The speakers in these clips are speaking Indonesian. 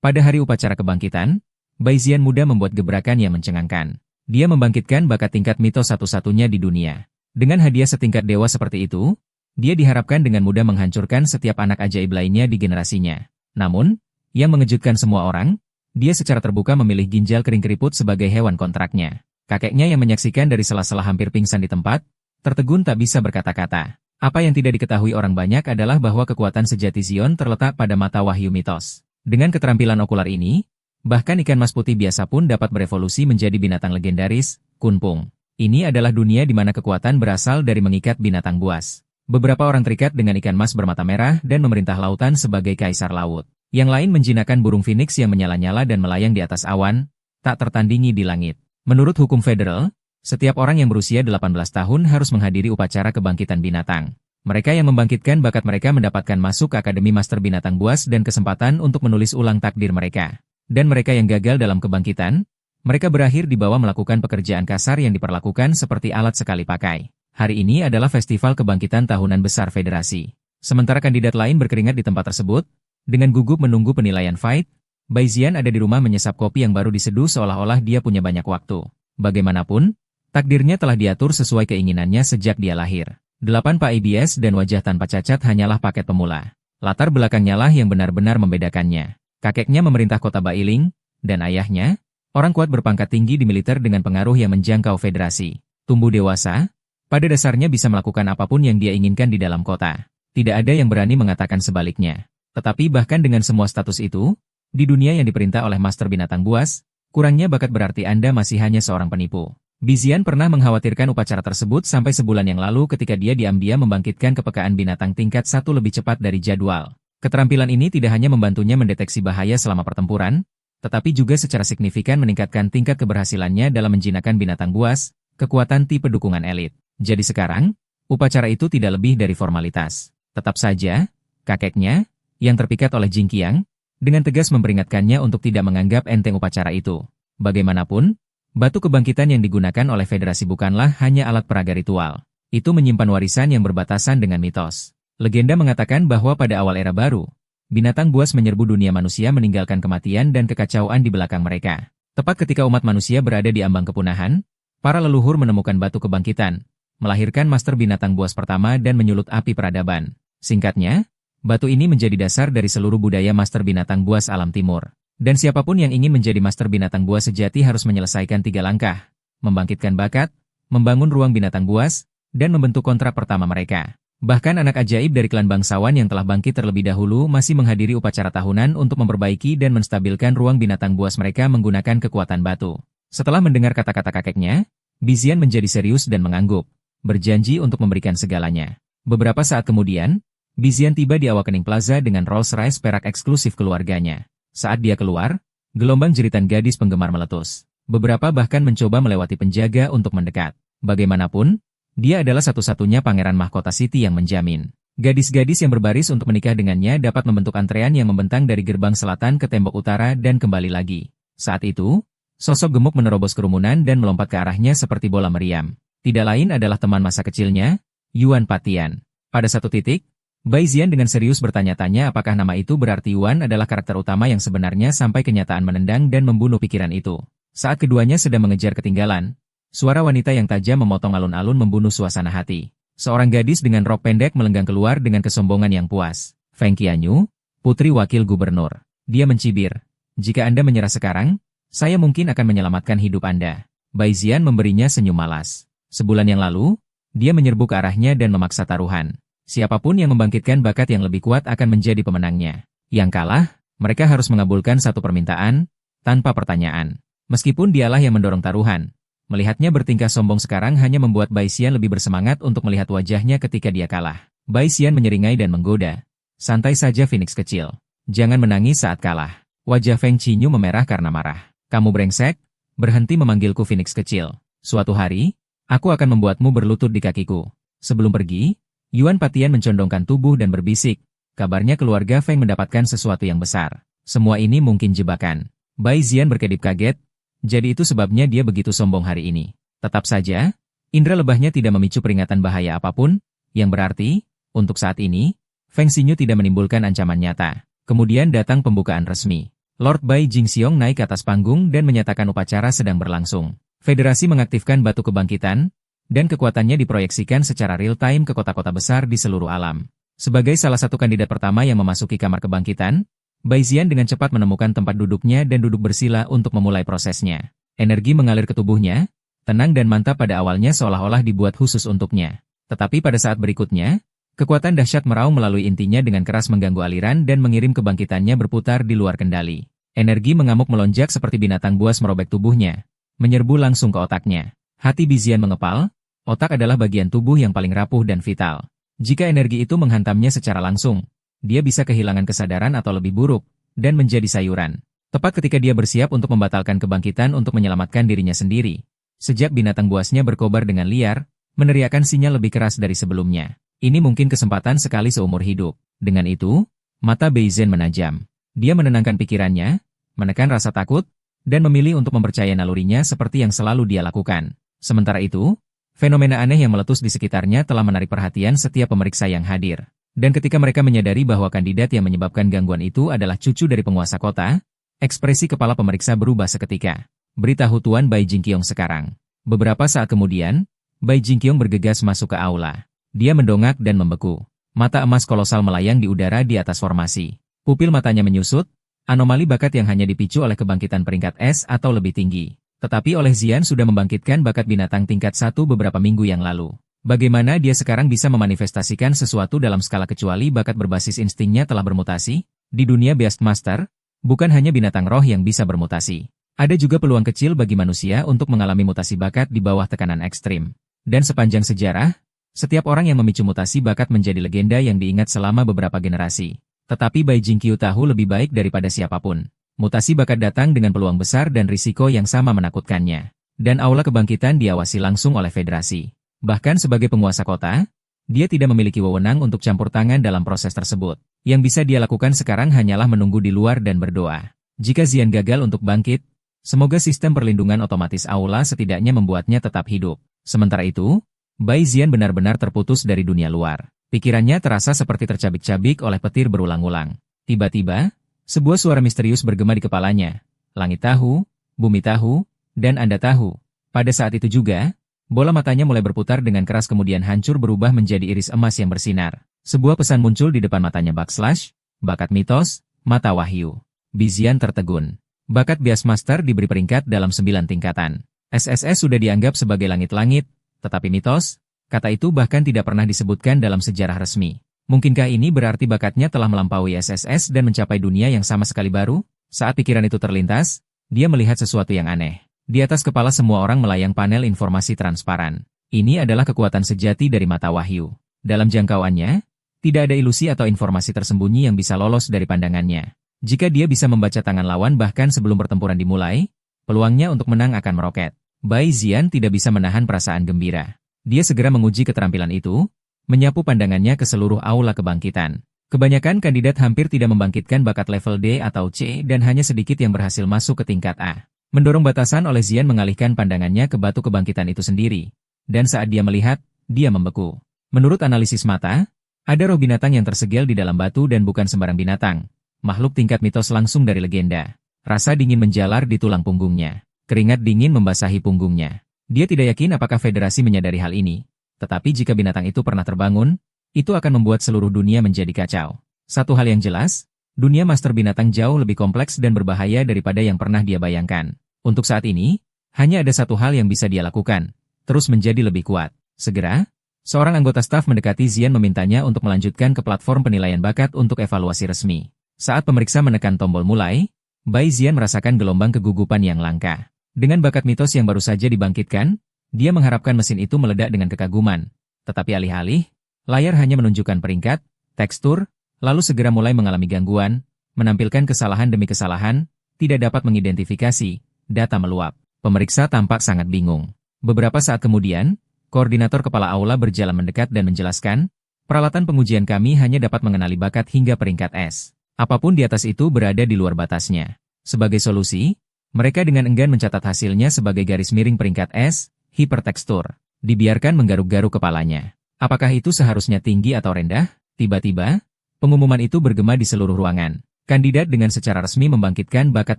Pada hari upacara kebangkitan, Baizian muda membuat gebrakan yang mencengangkan. Dia membangkitkan bakat tingkat mitos satu-satunya di dunia. Dengan hadiah setingkat dewa seperti itu, dia diharapkan dengan mudah menghancurkan setiap anak ajaib lainnya di generasinya. Namun, yang mengejutkan semua orang, dia secara terbuka memilih ginjal kering keriput sebagai hewan kontraknya. Kakeknya yang menyaksikan dari sela-sela hampir pingsan di tempat, tertegun tak bisa berkata-kata. Apa yang tidak diketahui orang banyak adalah bahwa kekuatan sejati Zion terletak pada mata wahyu mitos. Dengan keterampilan okular ini, bahkan ikan mas putih biasa pun dapat berevolusi menjadi binatang legendaris, kunpung. Ini adalah dunia di mana kekuatan berasal dari mengikat binatang buas. Beberapa orang terikat dengan ikan mas bermata merah dan memerintah lautan sebagai kaisar laut. Yang lain menjinakkan burung phoenix yang menyala-nyala dan melayang di atas awan, tak tertandingi di langit. Menurut hukum federal, setiap orang yang berusia 18 tahun harus menghadiri upacara kebangkitan binatang. Mereka yang membangkitkan bakat mereka mendapatkan masuk ke Akademi Master Binatang Buas dan kesempatan untuk menulis ulang takdir mereka. Dan mereka yang gagal dalam kebangkitan, mereka berakhir di bawah melakukan pekerjaan kasar yang diperlakukan seperti alat sekali pakai. Hari ini adalah festival kebangkitan tahunan besar federasi. Sementara kandidat lain berkeringat di tempat tersebut, dengan gugup menunggu penilaian fight, Baizian ada di rumah menyesap kopi yang baru diseduh seolah-olah dia punya banyak waktu. Bagaimanapun, takdirnya telah diatur sesuai keinginannya sejak dia lahir. 8 PIBS dan wajah tanpa cacat hanyalah paket pemula. Latar belakangnya lah yang benar-benar membedakannya. Kakeknya memerintah kota Bailing, dan ayahnya, orang kuat berpangkat tinggi di militer dengan pengaruh yang menjangkau federasi. Tumbuh dewasa, pada dasarnya bisa melakukan apapun yang dia inginkan di dalam kota. Tidak ada yang berani mengatakan sebaliknya. Tetapi bahkan dengan semua status itu, di dunia yang diperintah oleh Master Binatang Buas, kurangnya bakat berarti Anda masih hanya seorang penipu. Baizian pernah mengkhawatirkan upacara tersebut sampai sebulan yang lalu ketika dia diam-diam membangkitkan kepekaan binatang tingkat 1 lebih cepat dari jadwal. Keterampilan ini tidak hanya membantunya mendeteksi bahaya selama pertempuran, tetapi juga secara signifikan meningkatkan tingkat keberhasilannya dalam menjinakkan binatang buas, kekuatan tipe dukungan elit. Jadi sekarang, upacara itu tidak lebih dari formalitas. Tetap saja, kakeknya, yang terpikat oleh Jing Qiang, dengan tegas memperingatkannya untuk tidak menganggap enteng upacara itu. Bagaimanapun, batu kebangkitan yang digunakan oleh federasi bukanlah hanya alat peraga ritual. Itu menyimpan warisan yang berbatasan dengan mitos. Legenda mengatakan bahwa pada awal era baru, binatang buas menyerbu dunia manusia meninggalkan kematian dan kekacauan di belakang mereka. Tepat ketika umat manusia berada di ambang kepunahan, para leluhur menemukan batu kebangkitan, melahirkan master binatang buas pertama dan menyulut api peradaban. Singkatnya, batu ini menjadi dasar dari seluruh budaya master binatang buas alam timur. Dan siapapun yang ingin menjadi master binatang buas sejati harus menyelesaikan 3 langkah. Membangkitkan bakat, membangun ruang binatang buas, dan membentuk kontrak pertama mereka. Bahkan anak ajaib dari klan bangsawan yang telah bangkit terlebih dahulu masih menghadiri upacara tahunan untuk memperbaiki dan menstabilkan ruang binatang buas mereka menggunakan kekuatan batu. Setelah mendengar kata-kata kakeknya, Baizian menjadi serius dan mengangguk, berjanji untuk memberikan segalanya. Beberapa saat kemudian, Baizian tiba di Awakening Plaza dengan Rolls-Royce perak eksklusif keluarganya. Saat dia keluar, gelombang jeritan gadis penggemar meletus. Beberapa bahkan mencoba melewati penjaga untuk mendekat. Bagaimanapun, dia adalah satu-satunya pangeran mahkota City yang menjamin. Gadis-gadis yang berbaris untuk menikah dengannya dapat membentuk antrean yang membentang dari gerbang selatan ke tembok utara dan kembali lagi. Saat itu, sosok gemuk menerobos kerumunan dan melompat ke arahnya seperti bola meriam. Tidak lain adalah teman masa kecilnya, Yuan Patian. Pada satu titik, Baizian dengan serius bertanya-tanya apakah nama itu berarti Yuan adalah karakter utama yang sebenarnya sampai kenyataan menendang dan membunuh pikiran itu. Saat keduanya sedang mengejar ketinggalan, suara wanita yang tajam memotong alun-alun membunuh suasana hati. Seorang gadis dengan rok pendek melenggang keluar dengan kesombongan yang puas. Feng Qianyu, putri wakil gubernur. Dia mencibir. Jika Anda menyerah sekarang, saya mungkin akan menyelamatkan hidup Anda. Baizian memberinya senyum malas. Sebulan yang lalu, dia menyerbu ke arahnya dan memaksa taruhan. Siapapun yang membangkitkan bakat yang lebih kuat akan menjadi pemenangnya. Yang kalah, mereka harus mengabulkan satu permintaan, tanpa pertanyaan. Meskipun dialah yang mendorong taruhan, melihatnya bertingkah sombong sekarang hanya membuat Baizian lebih bersemangat untuk melihat wajahnya ketika dia kalah. Baizian menyeringai dan menggoda. Santai saja Phoenix kecil. Jangan menangis saat kalah. Wajah Feng Qianyu memerah karena marah. Kamu brengsek, berhenti memanggilku Phoenix kecil. Suatu hari, aku akan membuatmu berlutut di kakiku. Sebelum pergi, Yuan Patian mencondongkan tubuh dan berbisik. Kabarnya keluarga Feng mendapatkan sesuatu yang besar. Semua ini mungkin jebakan. Baizian berkedip kaget. Jadi itu sebabnya dia begitu sombong hari ini. Tetap saja, indera lebahnya tidak memicu peringatan bahaya apapun, yang berarti, untuk saat ini, Feng Qianyu tidak menimbulkan ancaman nyata. Kemudian datang pembukaan resmi. Lord Bai Jingxiong naik ke atas panggung dan menyatakan upacara sedang berlangsung. Federasi mengaktifkan batu kebangkitan, dan kekuatannya diproyeksikan secara real-time ke kota-kota besar di seluruh alam. Sebagai salah satu kandidat pertama yang memasuki kamar kebangkitan, Bai Zian dengan cepat menemukan tempat duduknya dan duduk bersila untuk memulai prosesnya. Energi mengalir ke tubuhnya, tenang dan mantap pada awalnya seolah-olah dibuat khusus untuknya. Tetapi pada saat berikutnya, kekuatan dahsyat meraung melalui intinya dengan keras mengganggu aliran dan mengirim kebangkitannya berputar di luar kendali. Energi mengamuk melonjak seperti binatang buas merobek tubuhnya, menyerbu langsung ke otaknya. Hati Bizian mengepal, otak adalah bagian tubuh yang paling rapuh dan vital. Jika energi itu menghantamnya secara langsung, dia bisa kehilangan kesadaran atau lebih buruk, dan menjadi sayuran. Tepat ketika dia bersiap untuk membatalkan kebangkitan untuk menyelamatkan dirinya sendiri, sejak binatang buasnya berkobar dengan liar, meneriakkan sinyal lebih keras dari sebelumnya. Ini mungkin kesempatan sekali seumur hidup. Dengan itu, mata Beizen menajam. Dia menenangkan pikirannya, menekan rasa takut, dan memilih untuk mempercayai nalurinya seperti yang selalu dia lakukan. Sementara itu, fenomena aneh yang meletus di sekitarnya telah menarik perhatian setiap pemeriksa yang hadir. Dan ketika mereka menyadari bahwa kandidat yang menyebabkan gangguan itu adalah cucu dari penguasa kota, ekspresi kepala pemeriksa berubah seketika. Beritahu Tuan Bai Jingqiong sekarang. Beberapa saat kemudian, Bai Jingqiong bergegas masuk ke aula. Dia mendongak dan membeku. Mata emas kolosal melayang di udara di atas formasi. Pupil matanya menyusut, anomali bakat yang hanya dipicu oleh kebangkitan peringkat S atau lebih tinggi. Tetapi oleh Zian sudah membangkitkan bakat binatang tingkat 1 beberapa minggu yang lalu. Bagaimana dia sekarang bisa memanifestasikan sesuatu dalam skala kecuali bakat berbasis instingnya telah bermutasi? Di dunia Beastmaster, bukan hanya binatang roh yang bisa bermutasi. Ada juga peluang kecil bagi manusia untuk mengalami mutasi bakat di bawah tekanan ekstrim. Dan sepanjang sejarah, setiap orang yang memicu mutasi bakat menjadi legenda yang diingat selama beberapa generasi. Tetapi Bai Jingqiu tahu lebih baik daripada siapapun. Mutasi bakat datang dengan peluang besar dan risiko yang sama menakutkannya. Dan aula kebangkitan diawasi langsung oleh federasi. Bahkan sebagai penguasa kota, dia tidak memiliki wewenang untuk campur tangan dalam proses tersebut. Yang bisa dia lakukan sekarang hanyalah menunggu di luar dan berdoa. Jika Zian gagal untuk bangkit, semoga sistem perlindungan otomatis aula setidaknya membuatnya tetap hidup. Sementara itu, Bai Zian benar-benar terputus dari dunia luar. Pikirannya terasa seperti tercabik-cabik oleh petir berulang-ulang. Tiba-tiba, sebuah suara misterius bergema di kepalanya. Langit tahu, bumi tahu, dan Anda tahu. Pada saat itu juga, bola matanya mulai berputar dengan keras kemudian hancur berubah menjadi iris emas yang bersinar. Sebuah pesan muncul di depan matanya backslash, bakat mitos, mata wahyu. Bizian tertegun. Bakat Beastmaster diberi peringkat dalam 9 tingkatan. SSS sudah dianggap sebagai langit-langit, tetapi mitos, kata itu bahkan tidak pernah disebutkan dalam sejarah resmi. Mungkinkah ini berarti bakatnya telah melampaui SSS dan mencapai dunia yang sama sekali baru? Saat pikiran itu terlintas, dia melihat sesuatu yang aneh. Di atas kepala semua orang melayang panel informasi transparan. Ini adalah kekuatan sejati dari mata wahyu. Dalam jangkauannya, tidak ada ilusi atau informasi tersembunyi yang bisa lolos dari pandangannya. Jika dia bisa membaca tangan lawan bahkan sebelum pertempuran dimulai, peluangnya untuk menang akan meroket. Bai Zian tidak bisa menahan perasaan gembira. Dia segera menguji keterampilan itu, menyapu pandangannya ke seluruh aula kebangkitan. Kebanyakan kandidat hampir tidak membangkitkan bakat level D atau C dan hanya sedikit yang berhasil masuk ke tingkat A. Mendorong batasan oleh Zian mengalihkan pandangannya ke batu kebangkitan itu sendiri. Dan saat dia melihat, dia membeku. Menurut analisis mata, ada roh binatang yang tersegel di dalam batu dan bukan sembarang binatang. Makhluk tingkat mitos langsung dari legenda. Rasa dingin menjalar di tulang punggungnya. Keringat dingin membasahi punggungnya. Dia tidak yakin apakah federasi menyadari hal ini. Tetapi jika binatang itu pernah terbangun, itu akan membuat seluruh dunia menjadi kacau. Satu hal yang jelas, dunia master binatang jauh lebih kompleks dan berbahaya daripada yang pernah dia bayangkan. Untuk saat ini, hanya ada satu hal yang bisa dia lakukan, terus menjadi lebih kuat. Segera, seorang anggota staf mendekati Zian memintanya untuk melanjutkan ke platform penilaian bakat untuk evaluasi resmi. Saat pemeriksa menekan tombol mulai, Bai Zian merasakan gelombang kegugupan yang langka. Dengan bakat mitos yang baru saja dibangkitkan, dia mengharapkan mesin itu meledak dengan kekaguman. Tetapi alih-alih, layar hanya menunjukkan peringkat, tekstur, lalu segera mulai mengalami gangguan, menampilkan kesalahan demi kesalahan, tidak dapat mengidentifikasi, data meluap. Pemeriksa tampak sangat bingung. Beberapa saat kemudian, koordinator kepala aula berjalan mendekat dan menjelaskan, peralatan pengujian kami hanya dapat mengenali bakat hingga peringkat S. Apapun di atas itu berada di luar batasnya. Sebagai solusi, mereka dengan enggan mencatat hasilnya sebagai garis miring peringkat S, hipertekstur. Dibiarkan menggaruk-garuk kepalanya. Apakah itu seharusnya tinggi atau rendah? Tiba-tiba, pengumuman itu bergema di seluruh ruangan. Kandidat dengan secara resmi membangkitkan bakat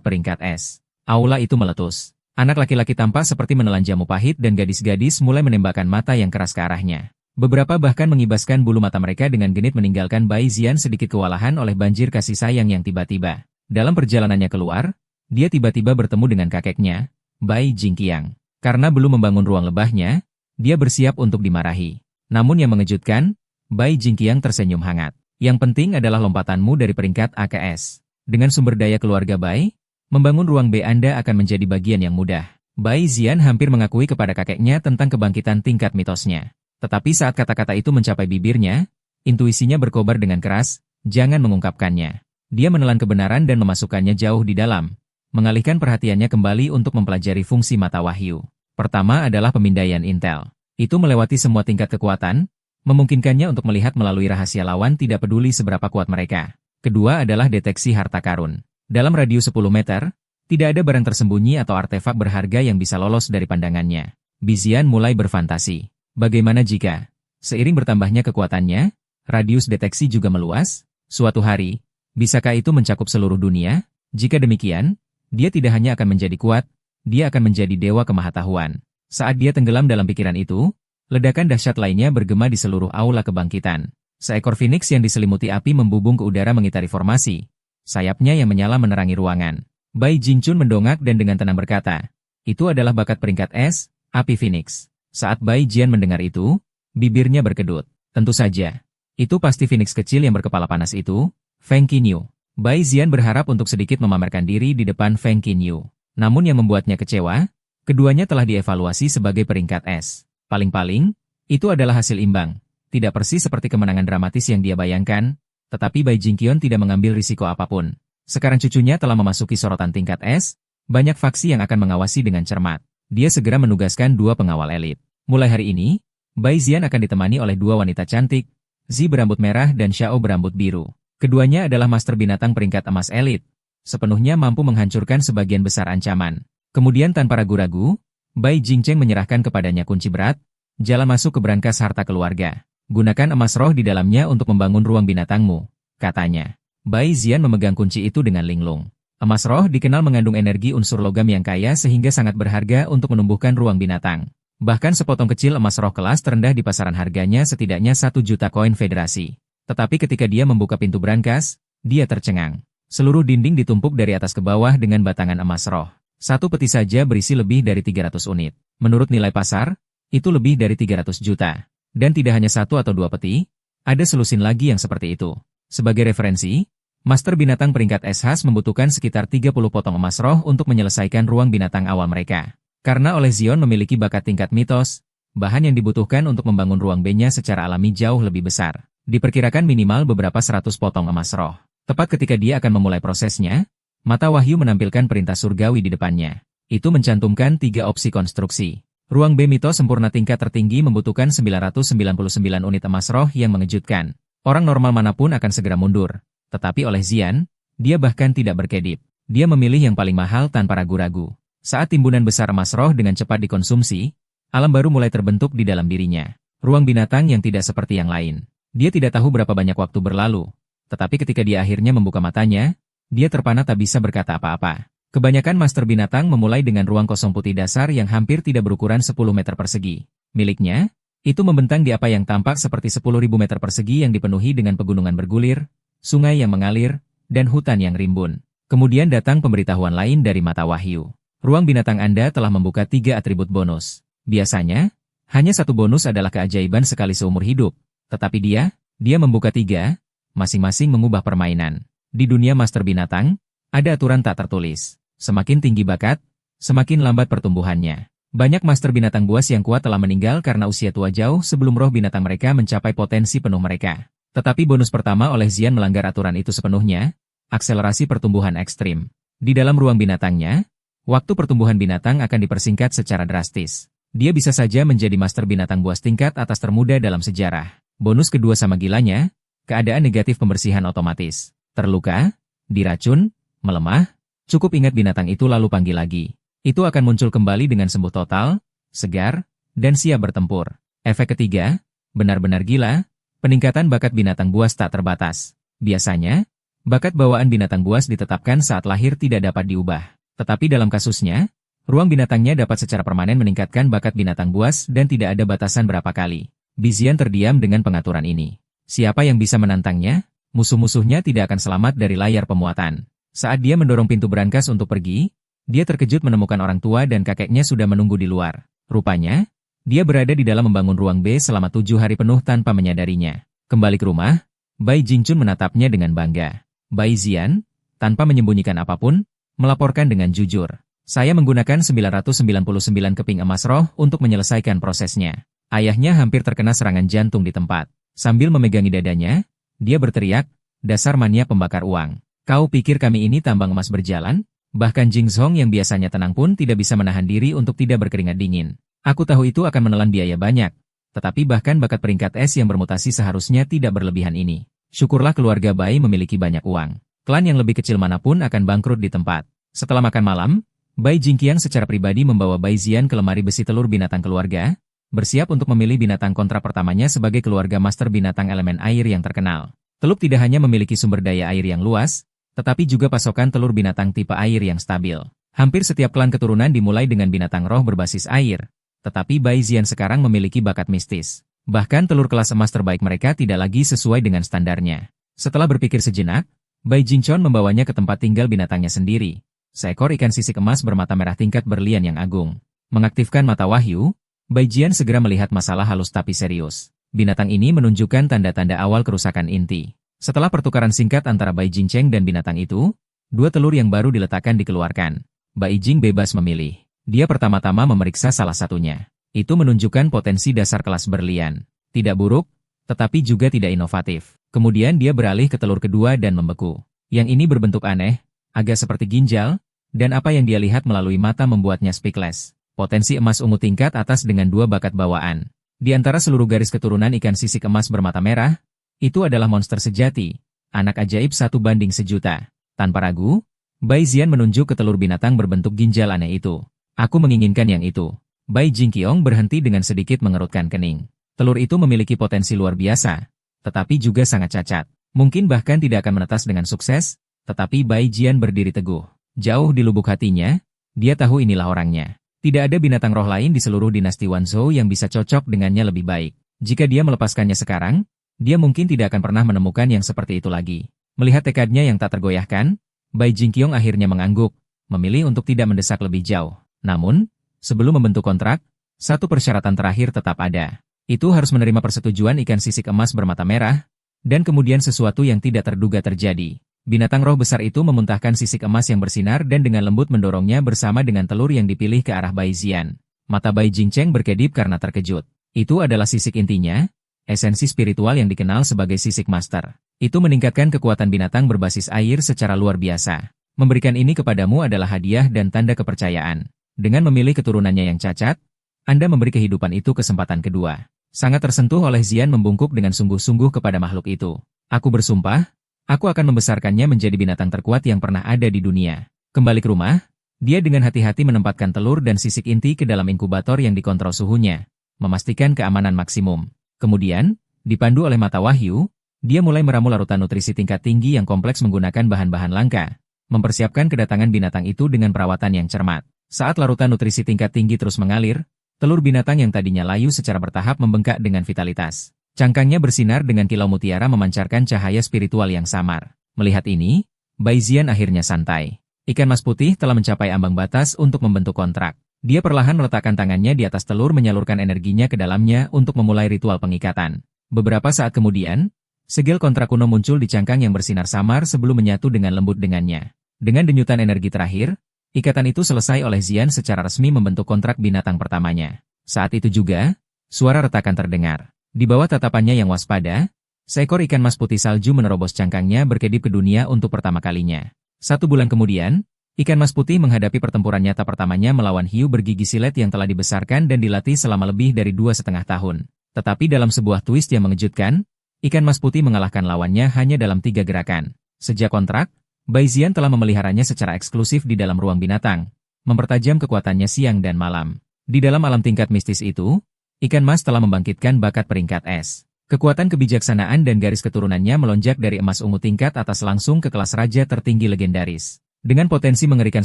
peringkat S. Aula itu meletus. Anak laki-laki tampak seperti menelan jamu pahit dan gadis-gadis mulai menembakkan mata yang keras ke arahnya. Beberapa bahkan mengibaskan bulu mata mereka dengan genit meninggalkan Bai Zian sedikit kewalahan oleh banjir kasih sayang yang tiba-tiba. Dalam perjalanannya keluar, dia tiba-tiba bertemu dengan kakeknya, Bai Jingqiang. Karena belum membangun ruang lebahnya, dia bersiap untuk dimarahi. Namun yang mengejutkan, Bai Jingqiang tersenyum hangat. Yang penting adalah lompatanmu dari peringkat A ke S. Dengan sumber daya keluarga Bai, membangun ruang B Anda akan menjadi bagian yang mudah. Bai Zian hampir mengakui kepada kakeknya tentang kebangkitan tingkat mitosnya. Tetapi saat kata-kata itu mencapai bibirnya, intuisinya berkobar dengan keras, jangan mengungkapkannya. Dia menelan kebenaran dan memasukkannya jauh di dalam, mengalihkan perhatiannya kembali untuk mempelajari fungsi mata wahyu. Pertama adalah pemindaian intel. Itu melewati semua tingkat kekuatan, memungkinkannya untuk melihat melalui rahasia lawan tidak peduli seberapa kuat mereka. Kedua adalah deteksi harta karun. Dalam radius 10 meter, tidak ada barang tersembunyi atau artefak berharga yang bisa lolos dari pandangannya. Bizian mulai berfantasi. Bagaimana jika, seiring bertambahnya kekuatannya, radius deteksi juga meluas? Suatu hari, bisakah itu mencakup seluruh dunia? Jika demikian, dia tidak hanya akan menjadi kuat, dia akan menjadi dewa kemahatauan. Saat dia tenggelam dalam pikiran itu, ledakan dahsyat lainnya bergema di seluruh aula kebangkitan. Seekor phoenix yang diselimuti api membubung ke udara mengitari formasi. Sayapnya yang menyala menerangi ruangan. Bai Jingchun mendongak dan dengan tenang berkata, itu adalah bakat peringkat S, api phoenix. Saat Bai Jian mendengar itu, bibirnya berkedut. Tentu saja, itu pasti phoenix kecil yang berkepala panas itu, Feng Qinyu. Bai Jian berharap untuk sedikit memamerkan diri di depan Feng Qinyu. Namun yang membuatnya kecewa, keduanya telah dievaluasi sebagai peringkat S. Paling-paling, itu adalah hasil imbang. Tidak persis seperti kemenangan dramatis yang dia bayangkan, tetapi Bai Jingqion tidak mengambil risiko apapun. Sekarang cucunya telah memasuki sorotan tingkat S, banyak faksi yang akan mengawasi dengan cermat. Dia segera menugaskan 2 pengawal elit. Mulai hari ini, Bai Zian akan ditemani oleh 2 wanita cantik, Zi berambut merah dan Xiao berambut biru. Keduanya adalah master binatang peringkat emas elit, sepenuhnya mampu menghancurkan sebagian besar ancaman. Kemudian tanpa ragu-ragu, Bai Jingcheng menyerahkan kepadanya kunci berat, jalan masuk ke brankas harta keluarga. Gunakan emas roh di dalamnya untuk membangun ruang binatangmu, katanya. Bai Zian memegang kunci itu dengan linglung. Emas roh dikenal mengandung energi unsur logam yang kaya sehingga sangat berharga untuk menumbuhkan ruang binatang. Bahkan sepotong kecil emas roh kelas terendah di pasaran harganya setidaknya 1 juta koin federasi. Tetapi ketika dia membuka pintu brankas, dia tercengang. Seluruh dinding ditumpuk dari atas ke bawah dengan batangan emas roh. Satu peti saja berisi lebih dari 300 unit. Menurut nilai pasar, itu lebih dari 300 juta. Dan tidak hanya 1 atau 2 peti, ada selusin lagi yang seperti itu. Sebagai referensi, Master Binatang peringkat SH membutuhkan sekitar 30 potong emas roh untuk menyelesaikan ruang binatang awal mereka. Karena oleh Zion memiliki bakat tingkat mitos, bahan yang dibutuhkan untuk membangun ruang B-nya secara alami jauh lebih besar. Diperkirakan minimal beberapa 100 potong emas roh. Tepat ketika dia akan memulai prosesnya, mata wahyu menampilkan perintah surgawi di depannya. Itu mencantumkan 3 opsi konstruksi. Ruang B mitos sempurna tingkat tertinggi membutuhkan 999 unit emas roh yang mengejutkan. Orang normal manapun akan segera mundur. Tetapi oleh Zian, dia bahkan tidak berkedip. Dia memilih yang paling mahal tanpa ragu-ragu. Saat timbunan besar emas roh dengan cepat dikonsumsi, alam baru mulai terbentuk di dalam dirinya. Ruang binatang yang tidak seperti yang lain. Dia tidak tahu berapa banyak waktu berlalu. Tetapi ketika dia akhirnya membuka matanya, dia terpana tak bisa berkata apa-apa. Kebanyakan master binatang memulai dengan ruang kosong putih dasar yang hampir tidak berukuran 10 meter persegi. Miliknya, itu membentang di apa yang tampak seperti 10.000 meter persegi yang dipenuhi dengan pegunungan bergulir, sungai yang mengalir, dan hutan yang rimbun. Kemudian datang pemberitahuan lain dari mata wahyu. Ruang binatang Anda telah membuka 3 atribut bonus. Biasanya, hanya 1 bonus adalah keajaiban sekali seumur hidup. Tetapi dia membuka 3, masing-masing mengubah permainan. Di dunia master binatang, ada aturan tak tertulis. Semakin tinggi bakat, semakin lambat pertumbuhannya. Banyak master binatang buas yang kuat telah meninggal karena usia tua jauh sebelum roh binatang mereka mencapai potensi penuh mereka. Tetapi bonus pertama oleh Zian melanggar aturan itu sepenuhnya, akselerasi pertumbuhan ekstrim. Di dalam ruang binatangnya, waktu pertumbuhan binatang akan dipersingkat secara drastis. Dia bisa saja menjadi master binatang buas tingkat atas termuda dalam sejarah. Bonus kedua sama gilanya, keadaan negatif pembersihan otomatis. Terluka, diracun, melemah, cukup ingat binatang itu lalu panggil lagi. Itu akan muncul kembali dengan sembuh total, segar, dan siap bertempur. Efek ketiga, benar-benar gila, peningkatan bakat binatang buas tak terbatas. Biasanya, Bakat bawaan binatang buas ditetapkan saat lahir tidak dapat diubah. Tetapi dalam kasusnya, ruang binatangnya dapat secara permanen meningkatkan bakat binatang buas dan tidak ada batasan berapa kali. Bizian terdiam dengan pengaturan ini. Siapa yang bisa menantangnya? Musuh-musuhnya tidak akan selamat dari layar pemuatan. Saat dia mendorong pintu brankas untuk pergi, dia terkejut menemukan orang tua dan kakeknya sudah menunggu di luar. Rupanya, dia berada di dalam membangun ruang B selama 7 hari penuh tanpa menyadarinya. Kembali ke rumah, Bai Jingchun menatapnya dengan bangga. Bai Zian, tanpa menyembunyikan apapun, melaporkan dengan jujur. Saya menggunakan 999 keping emas roh untuk menyelesaikan prosesnya. Ayahnya hampir terkena serangan jantung di tempat. Sambil memegangi dadanya, dia berteriak, dasar mania pembakar uang. Kau pikir kami ini tambang emas berjalan? Bahkan Jing Zhong yang biasanya tenang pun tidak bisa menahan diri untuk tidak berkeringat dingin. Aku tahu itu akan menelan biaya banyak. Tetapi bahkan bakat peringkat es yang bermutasi seharusnya tidak berlebihan ini. Syukurlah keluarga Bai memiliki banyak uang. Klan yang lebih kecil manapun akan bangkrut di tempat. Setelah makan malam, Bai Jingqiang secara pribadi membawa Bai Zian ke lemari besi telur binatang keluarga, bersiap untuk memilih binatang kontra pertamanya sebagai keluarga master binatang elemen air yang terkenal. Teluk tidak hanya memiliki sumber daya air yang luas, tetapi juga pasokan telur binatang tipe air yang stabil. Hampir setiap klan keturunan dimulai dengan binatang roh berbasis air, tetapi Bai Zian sekarang memiliki bakat mistis. Bahkan telur kelas emas terbaik mereka tidak lagi sesuai dengan standarnya. Setelah berpikir sejenak, Bai Jingchun membawanya ke tempat tinggal binatangnya sendiri. Seekor ikan sisik emas bermata merah tingkat berlian yang agung. Mengaktifkan mata wahyu, Bai Jian segera melihat masalah halus tapi serius. Binatang ini menunjukkan tanda-tanda awal kerusakan inti. Setelah pertukaran singkat antara Bai Jingcheng dan binatang itu, 2 telur yang baru diletakkan dikeluarkan. Bai Jing bebas memilih. Dia pertama-tama memeriksa salah satunya. Itu menunjukkan potensi dasar kelas berlian. Tidak buruk, tetapi juga tidak inovatif. Kemudian dia beralih ke telur kedua dan membeku. Yang ini berbentuk aneh, agak seperti ginjal, dan apa yang dia lihat melalui mata membuatnya speechless. Potensi emas ungu tingkat atas dengan 2 bakat bawaan. Di antara seluruh garis keturunan ikan sisik emas bermata merah, itu adalah monster sejati, anak ajaib 1:1.000.000. Tanpa ragu, Bai Zian menunjuk ke telur binatang berbentuk ginjal aneh itu. Aku menginginkan yang itu. Bai Jingqiong berhenti dengan sedikit mengerutkan kening. Telur itu memiliki potensi luar biasa, tetapi juga sangat cacat. Mungkin bahkan tidak akan menetas dengan sukses, tetapi Bai Jian berdiri teguh. Jauh di lubuk hatinya, dia tahu inilah orangnya. Tidak ada binatang roh lain di seluruh dinasti Wanzhou yang bisa cocok dengannya lebih baik. Jika dia melepaskannya sekarang, dia mungkin tidak akan pernah menemukan yang seperti itu lagi. Melihat tekadnya yang tak tergoyahkan, Bai Jingqiong akhirnya mengangguk, memilih untuk tidak mendesak lebih jauh. Namun, sebelum membentuk kontrak, satu persyaratan terakhir tetap ada. Itu harus menerima persetujuan ikan sisik emas bermata merah, dan kemudian sesuatu yang tidak terduga terjadi. Binatang roh besar itu memuntahkan sisik emas yang bersinar dan dengan lembut mendorongnya bersama dengan telur yang dipilih ke arah Bai Zian. Mata Bai Jingcheng berkedip karena terkejut. Itu adalah sisik intinya, esensi spiritual yang dikenal sebagai sisik master. Itu meningkatkan kekuatan binatang berbasis air secara luar biasa. Memberikan ini kepadamu adalah hadiah dan tanda kepercayaan. Dengan memilih keturunannya yang cacat, Anda memberi kehidupan itu kesempatan kedua. Sangat tersentuh oleh Zian membungkuk dengan sungguh-sungguh kepada makhluk itu. Aku bersumpah, aku akan membesarkannya menjadi binatang terkuat yang pernah ada di dunia. Kembali ke rumah, dia dengan hati-hati menempatkan telur dan sisik inti ke dalam inkubator yang dikontrol suhunya, memastikan keamanan maksimum. Kemudian, dipandu oleh mata wahyu, dia mulai meramu larutan nutrisi tingkat tinggi yang kompleks menggunakan bahan-bahan langka, mempersiapkan kedatangan binatang itu dengan perawatan yang cermat. Saat larutan nutrisi tingkat tinggi terus mengalir, telur binatang yang tadinya layu secara bertahap membengkak dengan vitalitas. Cangkangnya bersinar dengan kilau mutiara memancarkan cahaya spiritual yang samar. Melihat ini, Bai Zian akhirnya santai. Ikan mas putih telah mencapai ambang batas untuk membentuk kontrak. Dia perlahan meletakkan tangannya di atas telur menyalurkan energinya ke dalamnya untuk memulai ritual pengikatan. Beberapa saat kemudian, segel kontrak kuno muncul di cangkang yang bersinar samar sebelum menyatu dengan lembut dengannya. Dengan denyutan energi terakhir, ikatan itu selesai oleh Zian secara resmi membentuk kontrak binatang pertamanya. Saat itu juga, suara retakan terdengar. Di bawah tatapannya yang waspada, seekor ikan mas putih salju menerobos cangkangnya berkedip ke dunia untuk pertama kalinya. 1 bulan kemudian, ikan mas putih menghadapi pertempuran nyata pertamanya melawan hiu bergigi silet yang telah dibesarkan dan dilatih selama lebih dari 2,5 tahun. Tetapi dalam sebuah twist yang mengejutkan, ikan mas putih mengalahkan lawannya hanya dalam 3 gerakan. Sejak kontrak, Bai Zian telah memeliharanya secara eksklusif di dalam ruang binatang, mempertajam kekuatannya siang dan malam. Di dalam alam tingkat mistis itu, ikan mas telah membangkitkan bakat peringkat es. Kekuatan kebijaksanaan dan garis keturunannya melonjak dari emas ungu tingkat atas langsung ke kelas raja tertinggi legendaris. Dengan potensi mengerikan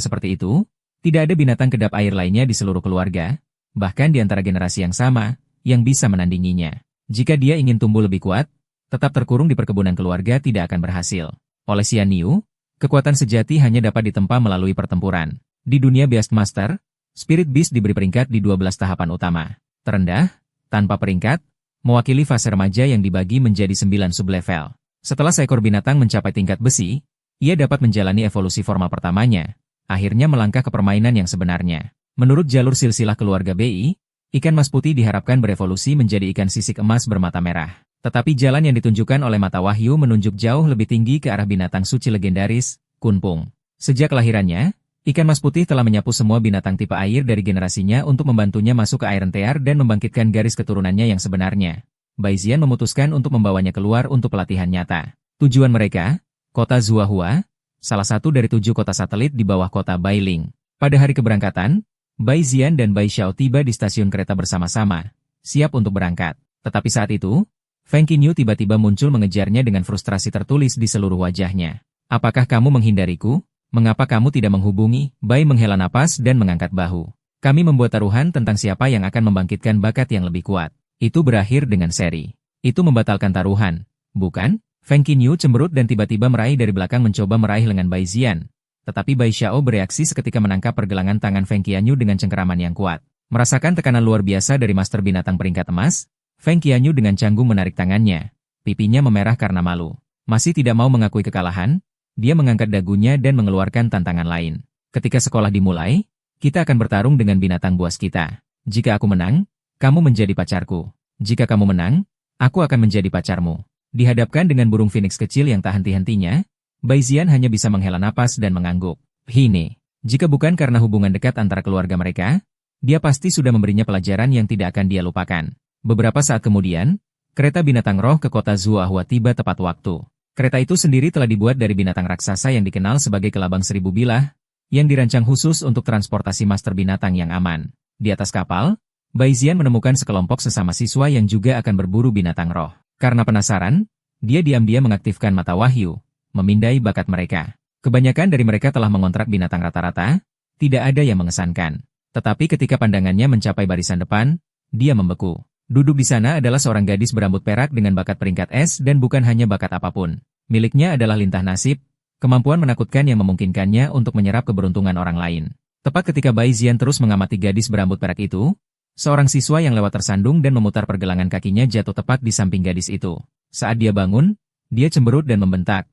seperti itu, tidak ada binatang kedap air lainnya di seluruh keluarga, bahkan di antara generasi yang sama, yang bisa menandinginya. Jika dia ingin tumbuh lebih kuat, tetap terkurung di perkebunan keluarga tidak akan berhasil. Oleh Xian Yu, kekuatan sejati hanya dapat ditempa melalui pertempuran. Di dunia Beastmaster, Spirit Beast diberi peringkat di 12 tahapan utama. Terendah, tanpa peringkat, mewakili fase remaja yang dibagi menjadi 9 sublevel. Setelah seekor binatang mencapai tingkat besi, ia dapat menjalani evolusi formal pertamanya, akhirnya melangkah ke permainan yang sebenarnya. Menurut jalur silsilah keluarga BI, ikan mas putih diharapkan berevolusi menjadi ikan sisik emas bermata merah. Tetapi jalan yang ditunjukkan oleh mata wahyu menunjuk jauh lebih tinggi ke arah binatang suci legendaris, Kunpung. Sejak kelahirannya, ikan mas putih telah menyapu semua binatang tipe air dari generasinya untuk membantunya masuk ke Iron Tear dan membangkitkan garis keturunannya yang sebenarnya. Baizian memutuskan untuk membawanya keluar untuk pelatihan nyata. Tujuan mereka, kota Zuahua, salah satu dari 7 kota satelit di bawah kota Bailing. Pada hari keberangkatan, Baizian dan Bai Xiao tiba di stasiun kereta bersama-sama, siap untuk berangkat. Tetapi saat itu, Feng Qinyu tiba-tiba muncul mengejarnya dengan frustrasi tertulis di seluruh wajahnya. Apakah kamu menghindariku? Mengapa kamu tidak menghubungi? Bai menghela napas dan mengangkat bahu. Kami membuat taruhan tentang siapa yang akan membangkitkan bakat yang lebih kuat. Itu berakhir dengan seri. Itu membatalkan taruhan, bukan? Feng Qinyu cemberut dan tiba-tiba meraih dari belakang mencoba meraih lengan Bai Zian. Tetapi Bai Xiao bereaksi seketika menangkap pergelangan tangan Feng Qianyu dengan cengkeraman yang kuat. Merasakan tekanan luar biasa dari master binatang peringkat emas, Feng Qianyu dengan canggung menarik tangannya. Pipinya memerah karena malu. Masih tidak mau mengakui kekalahan, dia mengangkat dagunya dan mengeluarkan tantangan lain. Ketika sekolah dimulai, kita akan bertarung dengan binatang buas kita. Jika aku menang, kamu menjadi pacarku. Jika kamu menang, aku akan menjadi pacarmu. Dihadapkan dengan burung phoenix kecil yang tak henti-hentinya, Baizian hanya bisa menghela napas dan mengangguk. Hine, jika bukan karena hubungan dekat antara keluarga mereka, dia pasti sudah memberinya pelajaran yang tidak akan dia lupakan. Beberapa saat kemudian, kereta binatang roh ke kota Zuahua tiba tepat waktu. Kereta itu sendiri telah dibuat dari binatang raksasa yang dikenal sebagai kelabang 1000 bilah, yang dirancang khusus untuk transportasi master binatang yang aman. Di atas kapal, Baizian menemukan sekelompok sesama siswa yang juga akan berburu binatang roh. Karena penasaran, dia diam-diam mengaktifkan mata wahyu, memindai bakat mereka. Kebanyakan dari mereka telah mengontrak binatang rata-rata, tidak ada yang mengesankan. Tetapi ketika pandangannya mencapai barisan depan, dia membeku. Duduk di sana adalah seorang gadis berambut perak dengan bakat peringkat S dan bukan hanya bakat apapun. Miliknya adalah lintah nasib, kemampuan menakutkan yang memungkinkannya untuk menyerap keberuntungan orang lain. Tepat ketika Baizian terus mengamati gadis berambut perak itu, seorang siswa yang lewat tersandung dan memutar pergelangan kakinya jatuh tepat di samping gadis itu. Saat dia bangun, dia cemberut dan membentak,